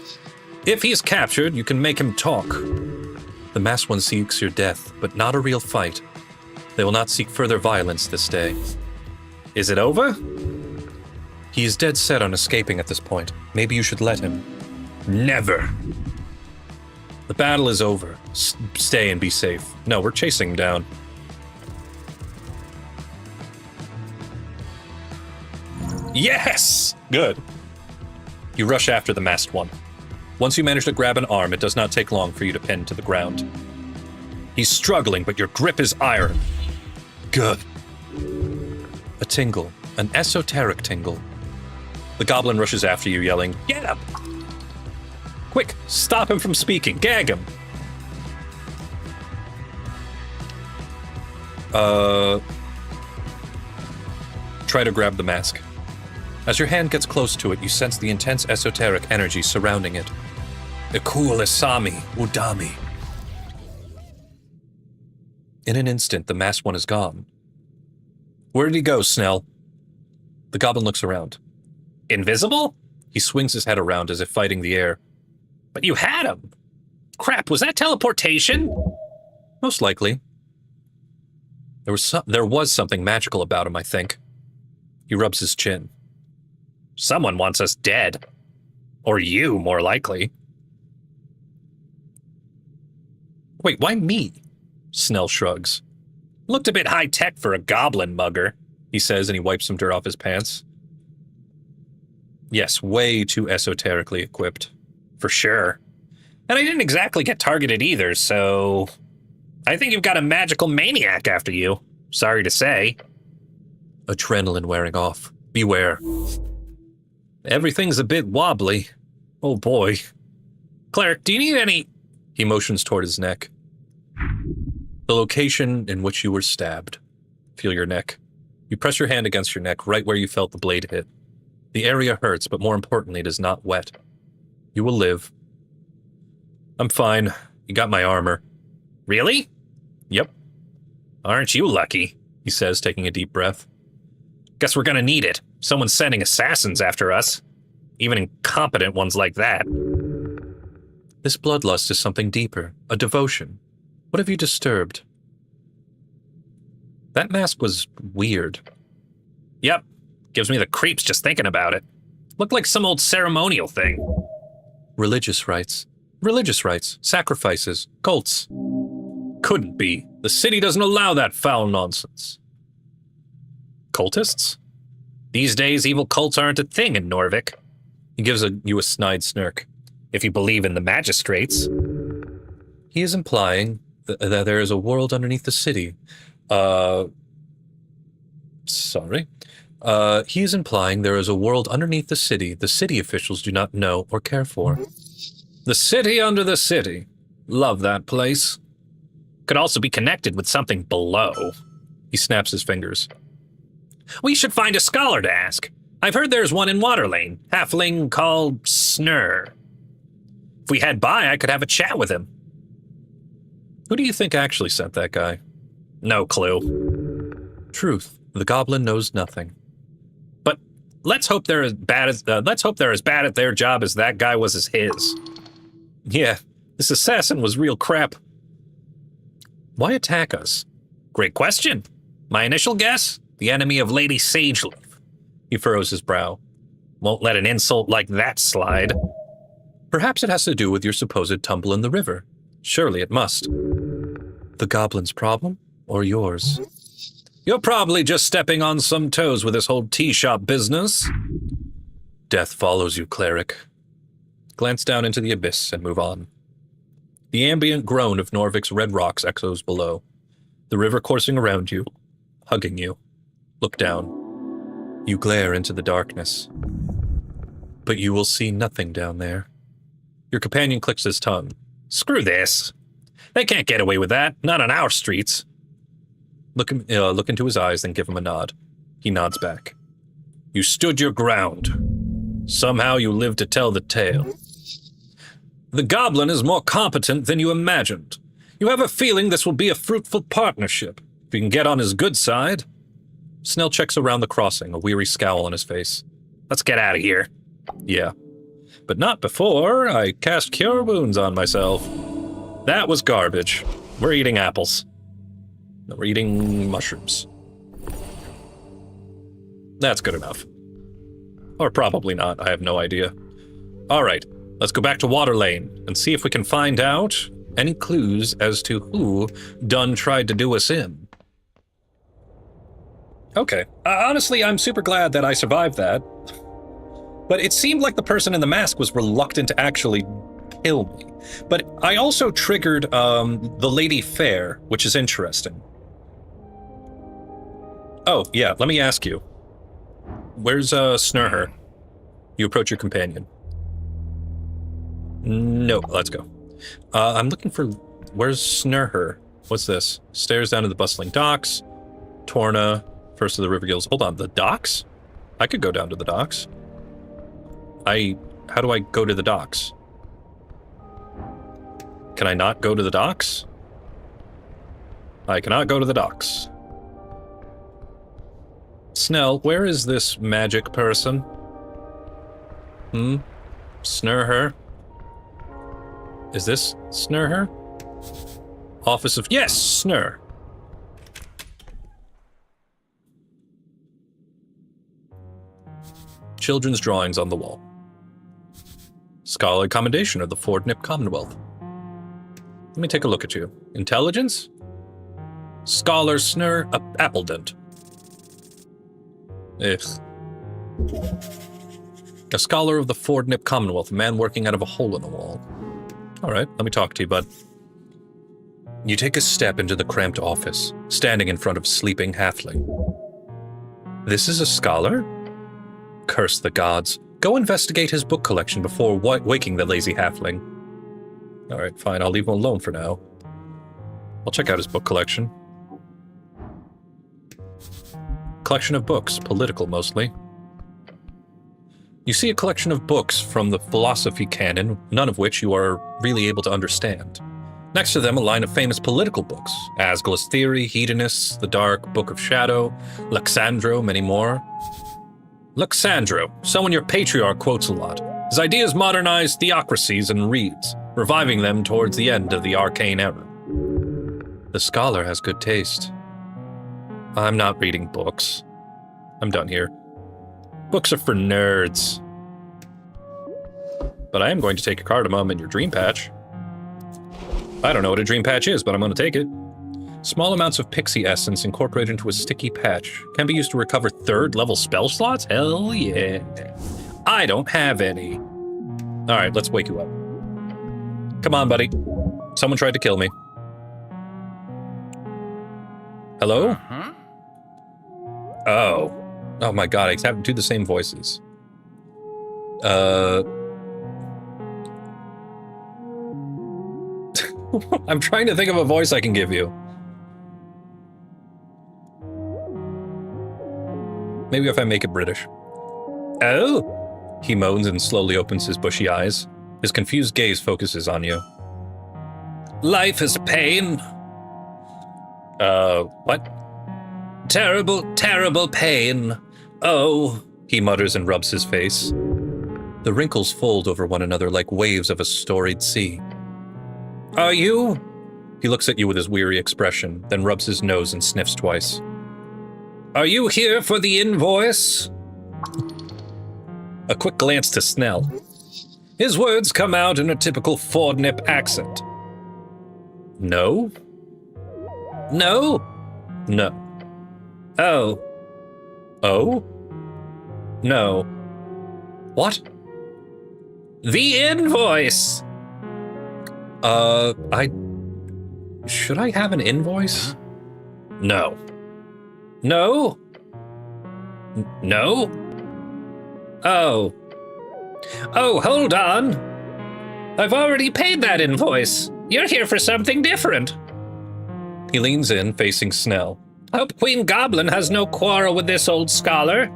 If he is captured, you can make him talk. The masked one seeks your death, but not a real fight. They will not seek further violence this day. Is it over? He is dead set on escaping at this point. Maybe you should let him. Never! The battle is over. Stay and be safe. No, we're chasing him down. Yes! Good. You rush after the masked one. Once you manage to grab an arm, it does not take long for you to pin to the ground. He's struggling, but your grip is iron. Good. A tingle. An esoteric tingle. The goblin rushes after you, yelling, "Get him! Quick, stop him from speaking. Gag him!" Try to grab the mask. As your hand gets close to it, you sense the intense esoteric energy surrounding it. Ikul Esami Udami. In an instant, the masked one is gone. Where did he go, Snell? The goblin looks around. Invisible? He swings his head around as if fighting the air. But you had him! Crap, was that teleportation? Most likely. There was something magical about him, I think. He rubs his chin. Someone wants us dead. Or you, more likely. Wait, why me? Snell shrugs. Looked a bit high-tech for a goblin mugger, he says, and he wipes some dirt off his pants. Yes, way too esoterically equipped. For sure. And I didn't exactly get targeted either, so... I think you've got a magical maniac after you. Sorry to say. Adrenaline wearing off. Beware. Everything's a bit wobbly. Oh boy. Cleric, do you need any... He motions toward his neck. The location in which you were stabbed. Feel your neck. You press your hand against your neck right where you felt the blade hit. The area hurts, but more importantly, it is not wet. You will live. I'm fine. You got my armor. Really? Yep. Aren't you lucky? He says, taking a deep breath. Guess we're gonna need it. Someone's sending assassins after us. Even incompetent ones like that. This bloodlust is something deeper, a devotion. What have you disturbed? That mask was weird. Yep. Gives me the creeps just thinking about it. Looked like some old ceremonial thing. Religious rites. Religious rites. Sacrifices. Cults. Couldn't be. The city doesn't allow that foul nonsense. Cultists? These days, evil cults aren't a thing in Norvik. He gives you a snide smirk. If you believe in the magistrates. He is implying that there is a world underneath the city. Sorry. He is implying there is a world underneath the city officials do not know or care for. The city under the city. Love that place. Could also be connected with something below. He snaps his fingers. We should find a scholar to ask. I've heard there's one in Waterlane, halfling called Snur. If we head by, I could have a chat with him. Who do you think actually sent that guy? No clue. Truth. The goblin knows nothing. But let's hope they're as bad at their job as that guy was as his. Yeah, this assassin was real crap. Why attack us? Great question. My initial guess? The enemy of Lady Sageleaf. He furrows his brow. Won't let an insult like that slide. Perhaps it has to do with your supposed tumble in the river. Surely it must. The goblin's problem, or yours? You're probably just stepping on some toes with this whole tea shop business. Death follows you, cleric. Glance down into the abyss and move on. The ambient groan of Norvik's red rocks echoes below. The river coursing around you, hugging you. Look down. You glare into the darkness. But you will see nothing down there. Your companion clicks his tongue. Screw this. They can't get away with that, not on our streets. Look into his eyes, then give him a nod. He nods back. You stood your ground. Somehow you lived to tell the tale. The goblin is more competent than you imagined. You have a feeling this will be a fruitful partnership. If you can get on his good side. Snell checks around the crossing, a weary scowl on his face. Let's get out of here. Yeah. But not before I cast Cure Wounds on myself. That was garbage. We're eating apples. No, we're eating mushrooms. That's good enough. Or probably not, I have no idea. Alright, let's go back to Waterlane and see if we can find out any clues as to who done tried to do us in. Okay, honestly, I'm super glad that I survived that. But it seemed like the person in the mask was reluctant to actually kill me. But I also triggered the Lady Fair, which is interesting. Oh, yeah, let me ask you. Where's Snurher? You approach your companion. No, let's go. I'm looking for... Where's Snurher? What's this? Stairs down to the bustling docks. Torna, first of the river guilds. Hold on, the docks? I could go down to the docks. How do I go to the docks? Can I not go to the docks? I cannot go to the docks. Snell, where is this magic person? Snurher? Is this Snurher? Office of... Yes, Snur. Children's drawings on the wall. Scholar commendation of the Fordnip Commonwealth. Let me take a look at you. Intelligence? Scholar Snur Appledent. Ugh. A scholar of the Fordnip Commonwealth, a man working out of a hole in the wall. All right, let me talk to you, bud. You take a step into the cramped office, standing in front of sleeping halfling. This is a scholar? Curse the gods. Go investigate his book collection before waking the lazy halfling. All right, fine, I'll leave him alone for now. I'll check out his book collection. Collection of books, political mostly. You see a collection of books from the philosophy canon, none of which you are really able to understand. Next to them, a line of famous political books. Asgulus Theory, Hedonists, The Dark, Book of Shadow, Luxandro, many more. Luxandro, someone your patriarch quotes a lot. His ideas modernize theocracies and reads, reviving them towards the end of the arcane era. The scholar has good taste. I'm not reading books. I'm done here. Books are for nerds. But I am going to take a cardamom in your dream patch. I don't know what a dream patch is, but I'm going to take it. Small amounts of pixie essence incorporated into a sticky patch can be used to recover 3rd level spell slots? Hell yeah. I don't have any. All right, let's wake you up. Come on, buddy. Someone tried to kill me. Hello? Uh-huh. Oh. Oh my god, I have to do the same voices. I'm trying to think of a voice I can give you. Maybe if I make it British. Oh! He moans and slowly opens his bushy eyes. His confused gaze focuses on you. Life is pain. What? Terrible, terrible pain. Oh, he mutters and rubs his face. The wrinkles fold over one another like waves of a storied sea. Are you? He looks at you with his weary expression, then rubs his nose and sniffs twice. Are you here for the invoice? A quick glance to Snell. His words come out in a typical Fordnip accent. No? No? No. Oh. Oh? No. What? The invoice! Should I have an invoice? No. No? No? Oh. Oh, hold on. I've already paid that invoice. You're here for something different. He leans in, facing Snell. Hope Queen Goblin has no quarrel with this old scholar.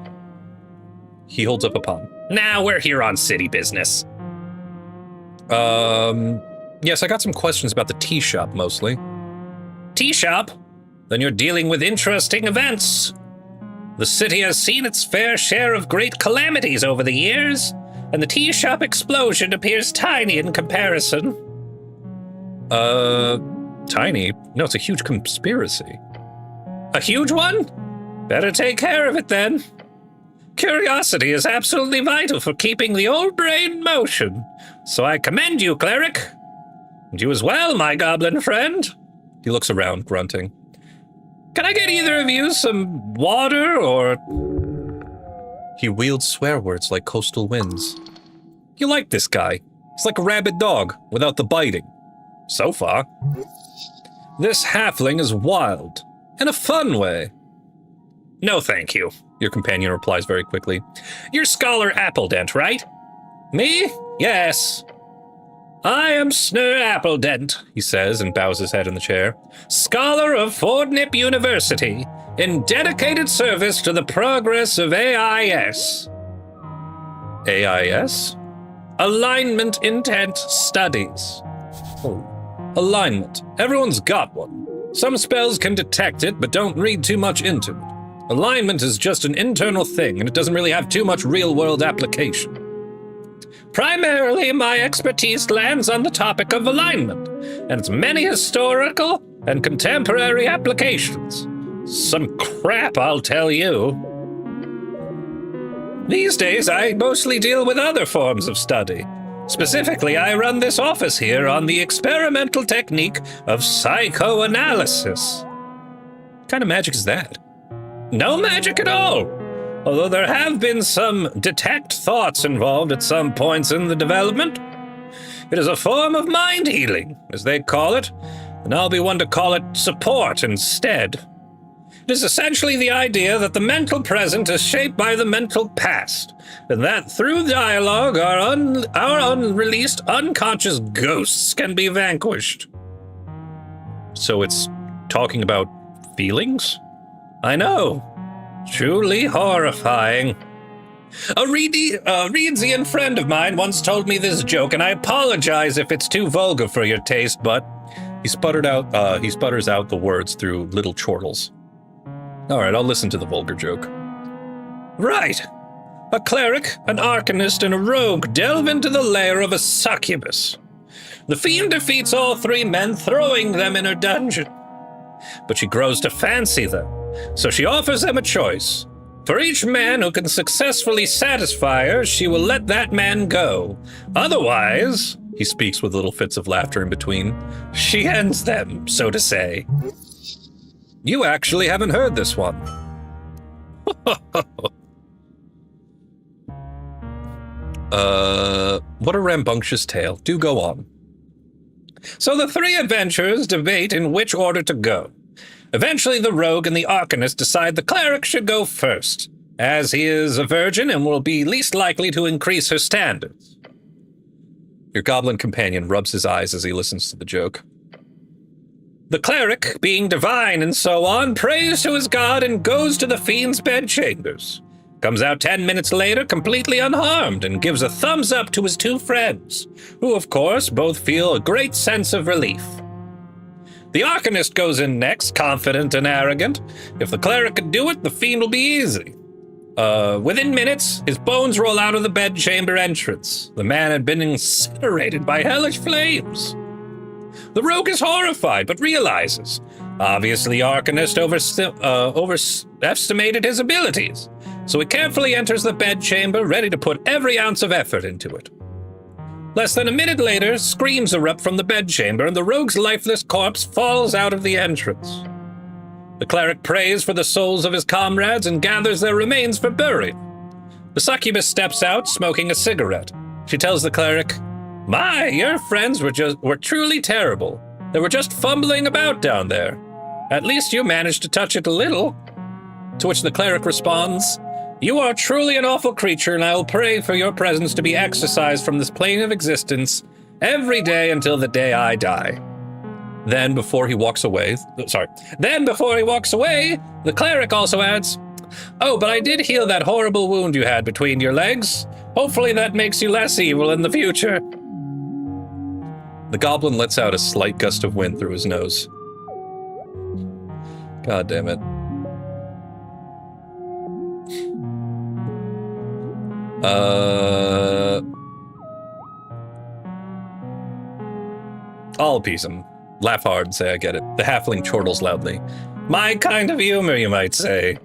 He holds up a palm. Now we're here on city business. Yes, I got some questions about the tea shop, mostly. Tea shop? Then you're dealing with interesting events. The city has seen its fair share of great calamities over the years, and the tea shop explosion appears tiny in comparison. Tiny? No, it's a huge conspiracy. A huge one? Better take care of it then. Curiosity is absolutely vital for keeping the old brain in motion, so I commend you, cleric. And you as well, my goblin friend. He looks around, grunting. Can I get either of you some water, or... He wields swear words like coastal winds. You like this guy. He's like a rabid dog, without the biting. So far. This halfling is wild, in a fun way. No thank you, your companion replies very quickly. You're Scholar Appledent, right? Me? Yes. I am Snur Appledent, he says and bows his head in the chair. Scholar of Fordnip University, in dedicated service to the progress of AIS. AIS? Alignment Intent Studies. Oh, alignment. Everyone's got one. Some spells can detect it, but don't read too much into it. Alignment is just an internal thing, and it doesn't really have too much real-world application. Primarily, my expertise lands on the topic of alignment, and its many historical and contemporary applications. Some crap, I'll tell you. These days, I mostly deal with other forms of study. Specifically, I run this office here on the experimental technique of psychoanalysis. What kind of magic is that? No magic at all, although there have been some detect thoughts involved at some points in the development. It is a form of mind healing, as they call it, and I'll be one to call it support instead. It is essentially the idea that the mental present is shaped by the mental past, and that through dialogue our unreleased unconscious ghosts can be vanquished. So it's talking about feelings? I know. Truly horrifying. A Reedsian friend of mine once told me this joke, and I apologize if it's too vulgar for your taste, but he sputters out the words through little chortles. All right, I'll listen to the vulgar joke. Right. A cleric, an arcanist, and a rogue delve into the lair of a succubus. The fiend defeats all three men, throwing them in her dungeon. But she grows to fancy them, so she offers them a choice. For each man who can successfully satisfy her, she will let that man go. Otherwise, he speaks with little fits of laughter in between, she ends them, so to say. You actually haven't heard this one. What a rambunctious tale. Do go on. So the three adventurers debate in which order to go. Eventually the rogue and the arcanist decide the cleric should go first, as he is a virgin and will be least likely to increase her standards. Your goblin companion rubs his eyes as he listens to the joke. The cleric, being divine and so on, prays to his god and goes to the fiend's bedchambers. Comes out 10 minutes later completely unharmed and gives a thumbs up to his two friends, who of course both feel a great sense of relief. The arcanist goes in next, confident and arrogant. If the cleric could do it, the fiend will be easy. Within minutes, his bones roll out of the bedchamber entrance. The man had been incinerated by hellish flames. The rogue is horrified, but realizes, obviously Arcanist overestimated his abilities, so he carefully enters the bedchamber, ready to put every ounce of effort into it. Less than a minute later, screams erupt from the bedchamber, and the rogue's lifeless corpse falls out of the entrance. The cleric prays for the souls of his comrades and gathers their remains for burial. The succubus steps out, smoking a cigarette. She tells the cleric, "My, your friends were truly terrible. They were just fumbling about down there. At least you managed to touch it a little." To which the cleric responds, "You are truly an awful creature, and I will pray for your presence to be exorcised from this plane of existence every day until the day I die." Then before he walks away, the cleric also adds, "Oh, but I did heal that horrible wound you had between your legs. Hopefully that makes you less evil in the future." The goblin lets out a slight gust of wind through his nose. God damn it. I'll appease him. Laugh hard and say I get it. The halfling chortles loudly. My kind of humor, you might say.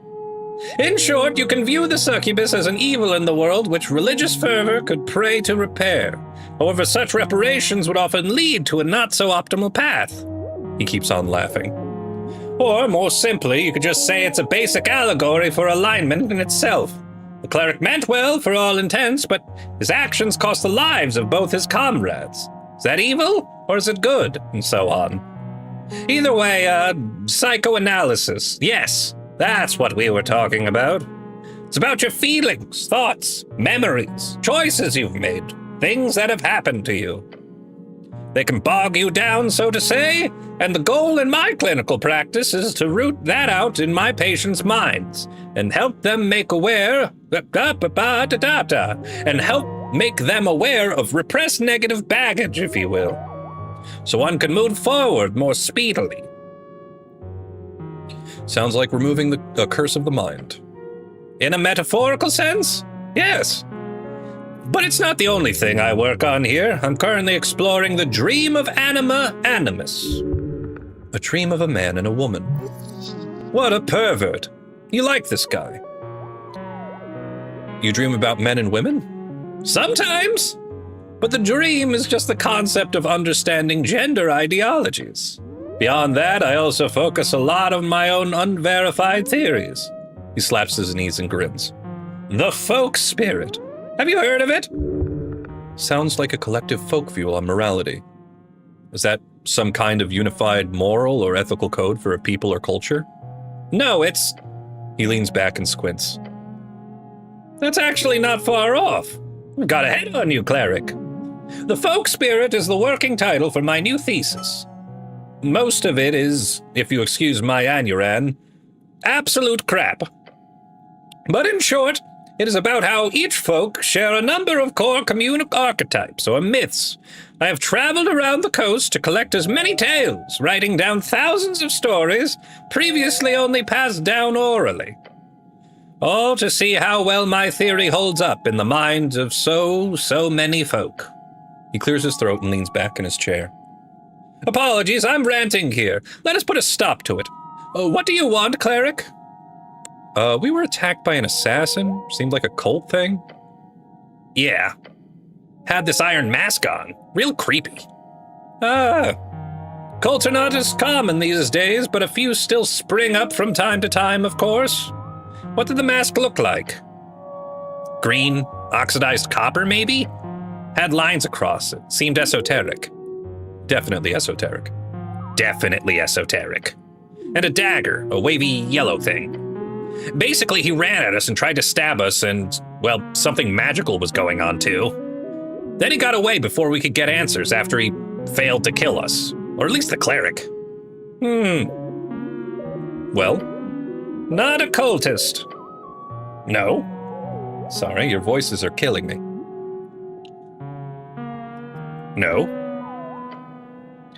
In short, you can view the succubus as an evil in the world which religious fervor could pray to repair. However, such reparations would often lead to a not-so-optimal path. He keeps on laughing. Or, more simply, you could just say it's a basic allegory for alignment in itself. The cleric meant well for all intents, but his actions cost the lives of both his comrades. Is that evil, or is it good? And so on. Either way, psychoanalysis. Yes, that's what we were talking about. It's about your feelings, thoughts, memories, choices you've made, things that have happened to you. They can bog you down, so to say, and the goal in my clinical practice is to root that out in my patients' minds and help them make aware of repressed negative baggage, if you will, so one can move forward more speedily. Sounds like removing the curse of the mind. In a metaphorical sense? Yes. But it's not the only thing I work on here. I'm currently exploring the dream of anima animus. A dream of a man and a woman. What a pervert. You like this guy? You dream about men and women? Sometimes. But the dream is just the concept of understanding gender ideologies. Beyond that, I also focus a lot on my own unverified theories. He slaps his knees and grins. The folk spirit. Have you heard of it? Sounds like a collective folk view on morality. Is that some kind of unified moral or ethical code for a people or culture? No, it's... He leans back and squints. That's actually not far off. I've got ahead on you, cleric. The folk spirit is the working title for my new thesis. Most of it is, if you excuse my anuran, absolute crap. But in short, it is about how each folk share a number of core communal archetypes or myths. I have traveled around the coast to collect as many tales, writing down thousands of stories previously only passed down orally. All to see how well my theory holds up in the minds of so many folk. He clears his throat and leans back in his chair. Apologies, I'm ranting here. Let us put a stop to it. What do you want, cleric? We were attacked by an assassin. Seemed like a cult thing. Yeah. Had this iron mask on. Real creepy. Cults are not as common these days, but a few still spring up from time to time, of course. What did the mask look like? Green, oxidized copper, maybe? Had lines across it. Seemed esoteric. Definitely esoteric. Definitely esoteric. And a dagger, a wavy yellow thing. Basically, he ran at us and tried to stab us, and, well, something magical was going on, too. Then he got away before we could get answers after he failed to kill us. Or at least the cleric. Well, not a cultist. No. Sorry, your voices are killing me. No.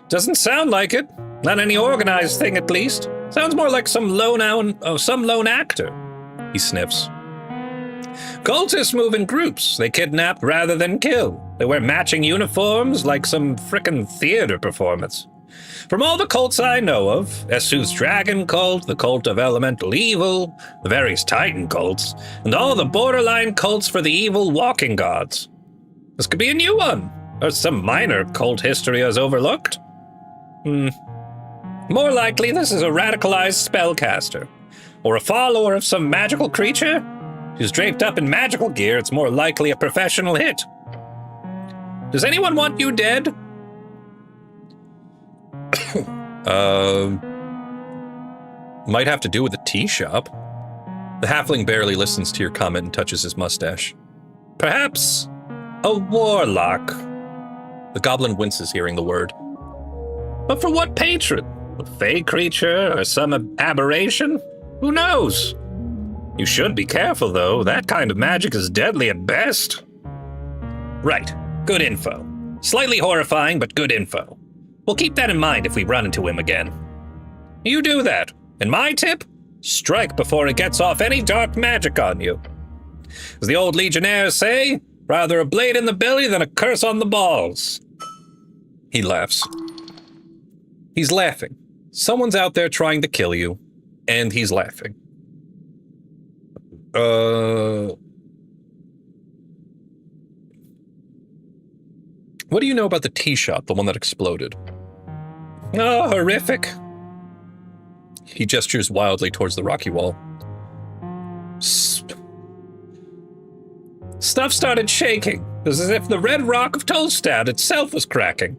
Doesn't sound like it. Not any organized thing, at least. Sounds more like some lone actor. He sniffs. Cultists move in groups. They kidnap rather than kill. They wear matching uniforms like some frickin' theater performance. From all the cults I know of, Esu's dragon cult, the cult of elemental evil, the various titan cults, and all the borderline cults for the evil walking gods. This could be a new one, or some minor cult history is overlooked. More likely this is a radicalized spellcaster, or a follower of some magical creature. If he's draped up in magical gear, it's more likely a professional hit. Does anyone want you dead? Might have to do with the tea shop. The halfling barely listens to your comment and touches his mustache. Perhaps a warlock. The goblin winces hearing the word. But for what patron? A fey creature or some aberration? Who knows? You should be careful, though. That kind of magic is deadly at best. Right. Good info. Slightly horrifying, but good info. We'll keep that in mind if we run into him again. You do that. And my tip? Strike before it gets off any dark magic on you. As the old legionnaires say, rather a blade in the belly than a curse on the balls. He laughs. He's laughing. Someone's out there trying to kill you, and he's laughing. What do you know about the tea shop, the one that exploded? Oh, horrific. He gestures wildly towards the rocky wall. Stuff started shaking. It was as if the red rock of Tolstad itself was cracking.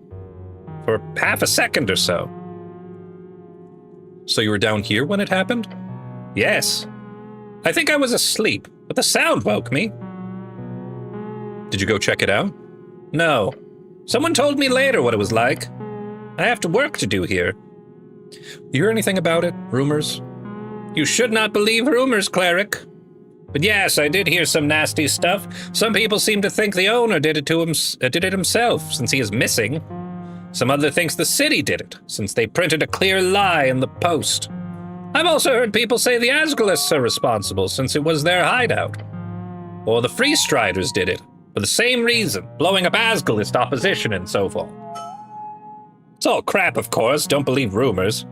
For half a second or so. So you were down here when it happened? Yes. I think I was asleep, but the sound woke me. Did you go check it out? No. Someone told me later what it was like. I have to work to do here. You hear anything about it? Rumors? You should not believe rumors, cleric. But yes, I did hear some nasty stuff. Some people seem to think the owner did it himself, since he is missing. Some other thinks the city did it, since they printed a clear lie in the Post. I've also heard people say the Asgalists are responsible, since it was their hideout. Or the Free Striders did it, For the same reason, blowing up Asgulist opposition and so forth. It's all crap, of course, don't believe rumors.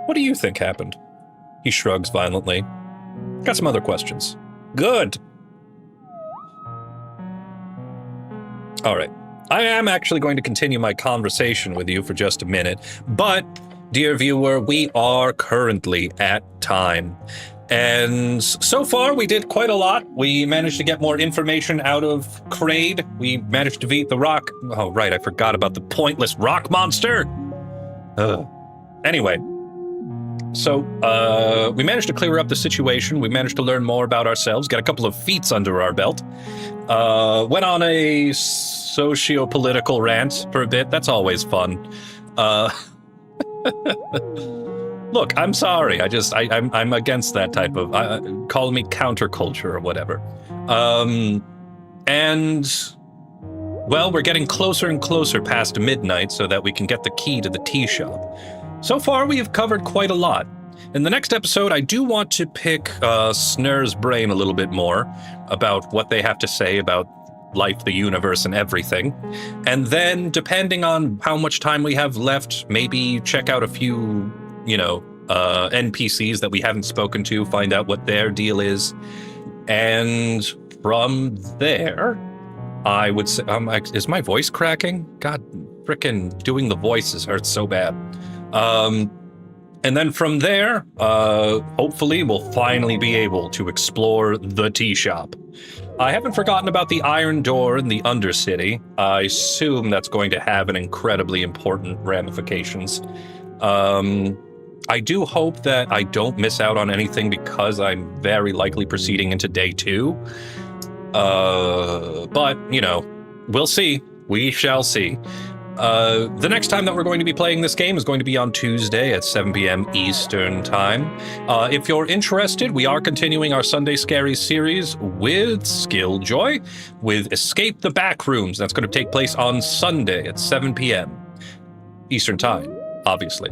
What do you think happened? He shrugs violently. Got some other questions. Good. All right. I am actually going to continue my conversation with you for just a minute, but, dear viewer, we are currently at time. And so far, we did quite a lot. We managed to get more information out of Kraid. We managed to defeat the rock... Oh, right, I forgot about the pointless rock monster! Anyway. So, we managed to clear up the situation. We managed to learn more about ourselves, get a couple of feats under our belt. Went on a socio-political rant for a bit. That's always fun. Look, I'm sorry. I'm against that type of... call me counterculture or whatever. And... Well, we're getting closer and closer past midnight so that we can get the key to the tea shop. So far, we have covered quite a lot. In the next episode, I do want to pick Snur's brain a little bit more about what they have to say about life, the universe, and everything. And then, depending on how much time we have left, maybe check out a few, NPCs that we haven't spoken to, find out what their deal is. And from there, I would say, is my voice cracking? God, frickin' doing the voices hurts so bad. And then from there, hopefully we'll finally be able to explore the tea shop. I haven't forgotten about the Iron Door in the Undercity. I assume that's going to have an incredibly important ramifications. I do hope that I don't miss out on anything because I'm very likely proceeding into day 2. But, we'll see. We shall see. The next time that we're going to be playing this game is going to be on Tuesday at 7 p.m. Eastern Time. If you're interested, we are continuing our Sunday Scaries series with Skilljoy, with Escape the Backrooms. That's going to take place on Sunday at 7 p.m. Eastern Time, obviously.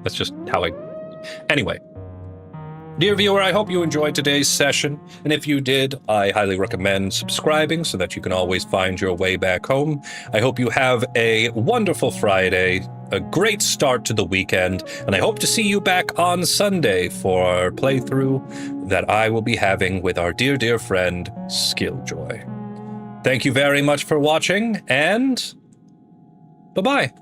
That's just how Anyway. Dear viewer, I hope you enjoyed today's session, and if you did, I highly recommend subscribing so that you can always find your way back home. I hope you have a wonderful Friday, a great start to the weekend, and I hope to see you back on Sunday for our playthrough that I will be having with our dear, dear friend, Skilljoy. Thank you very much for watching, and bye-bye.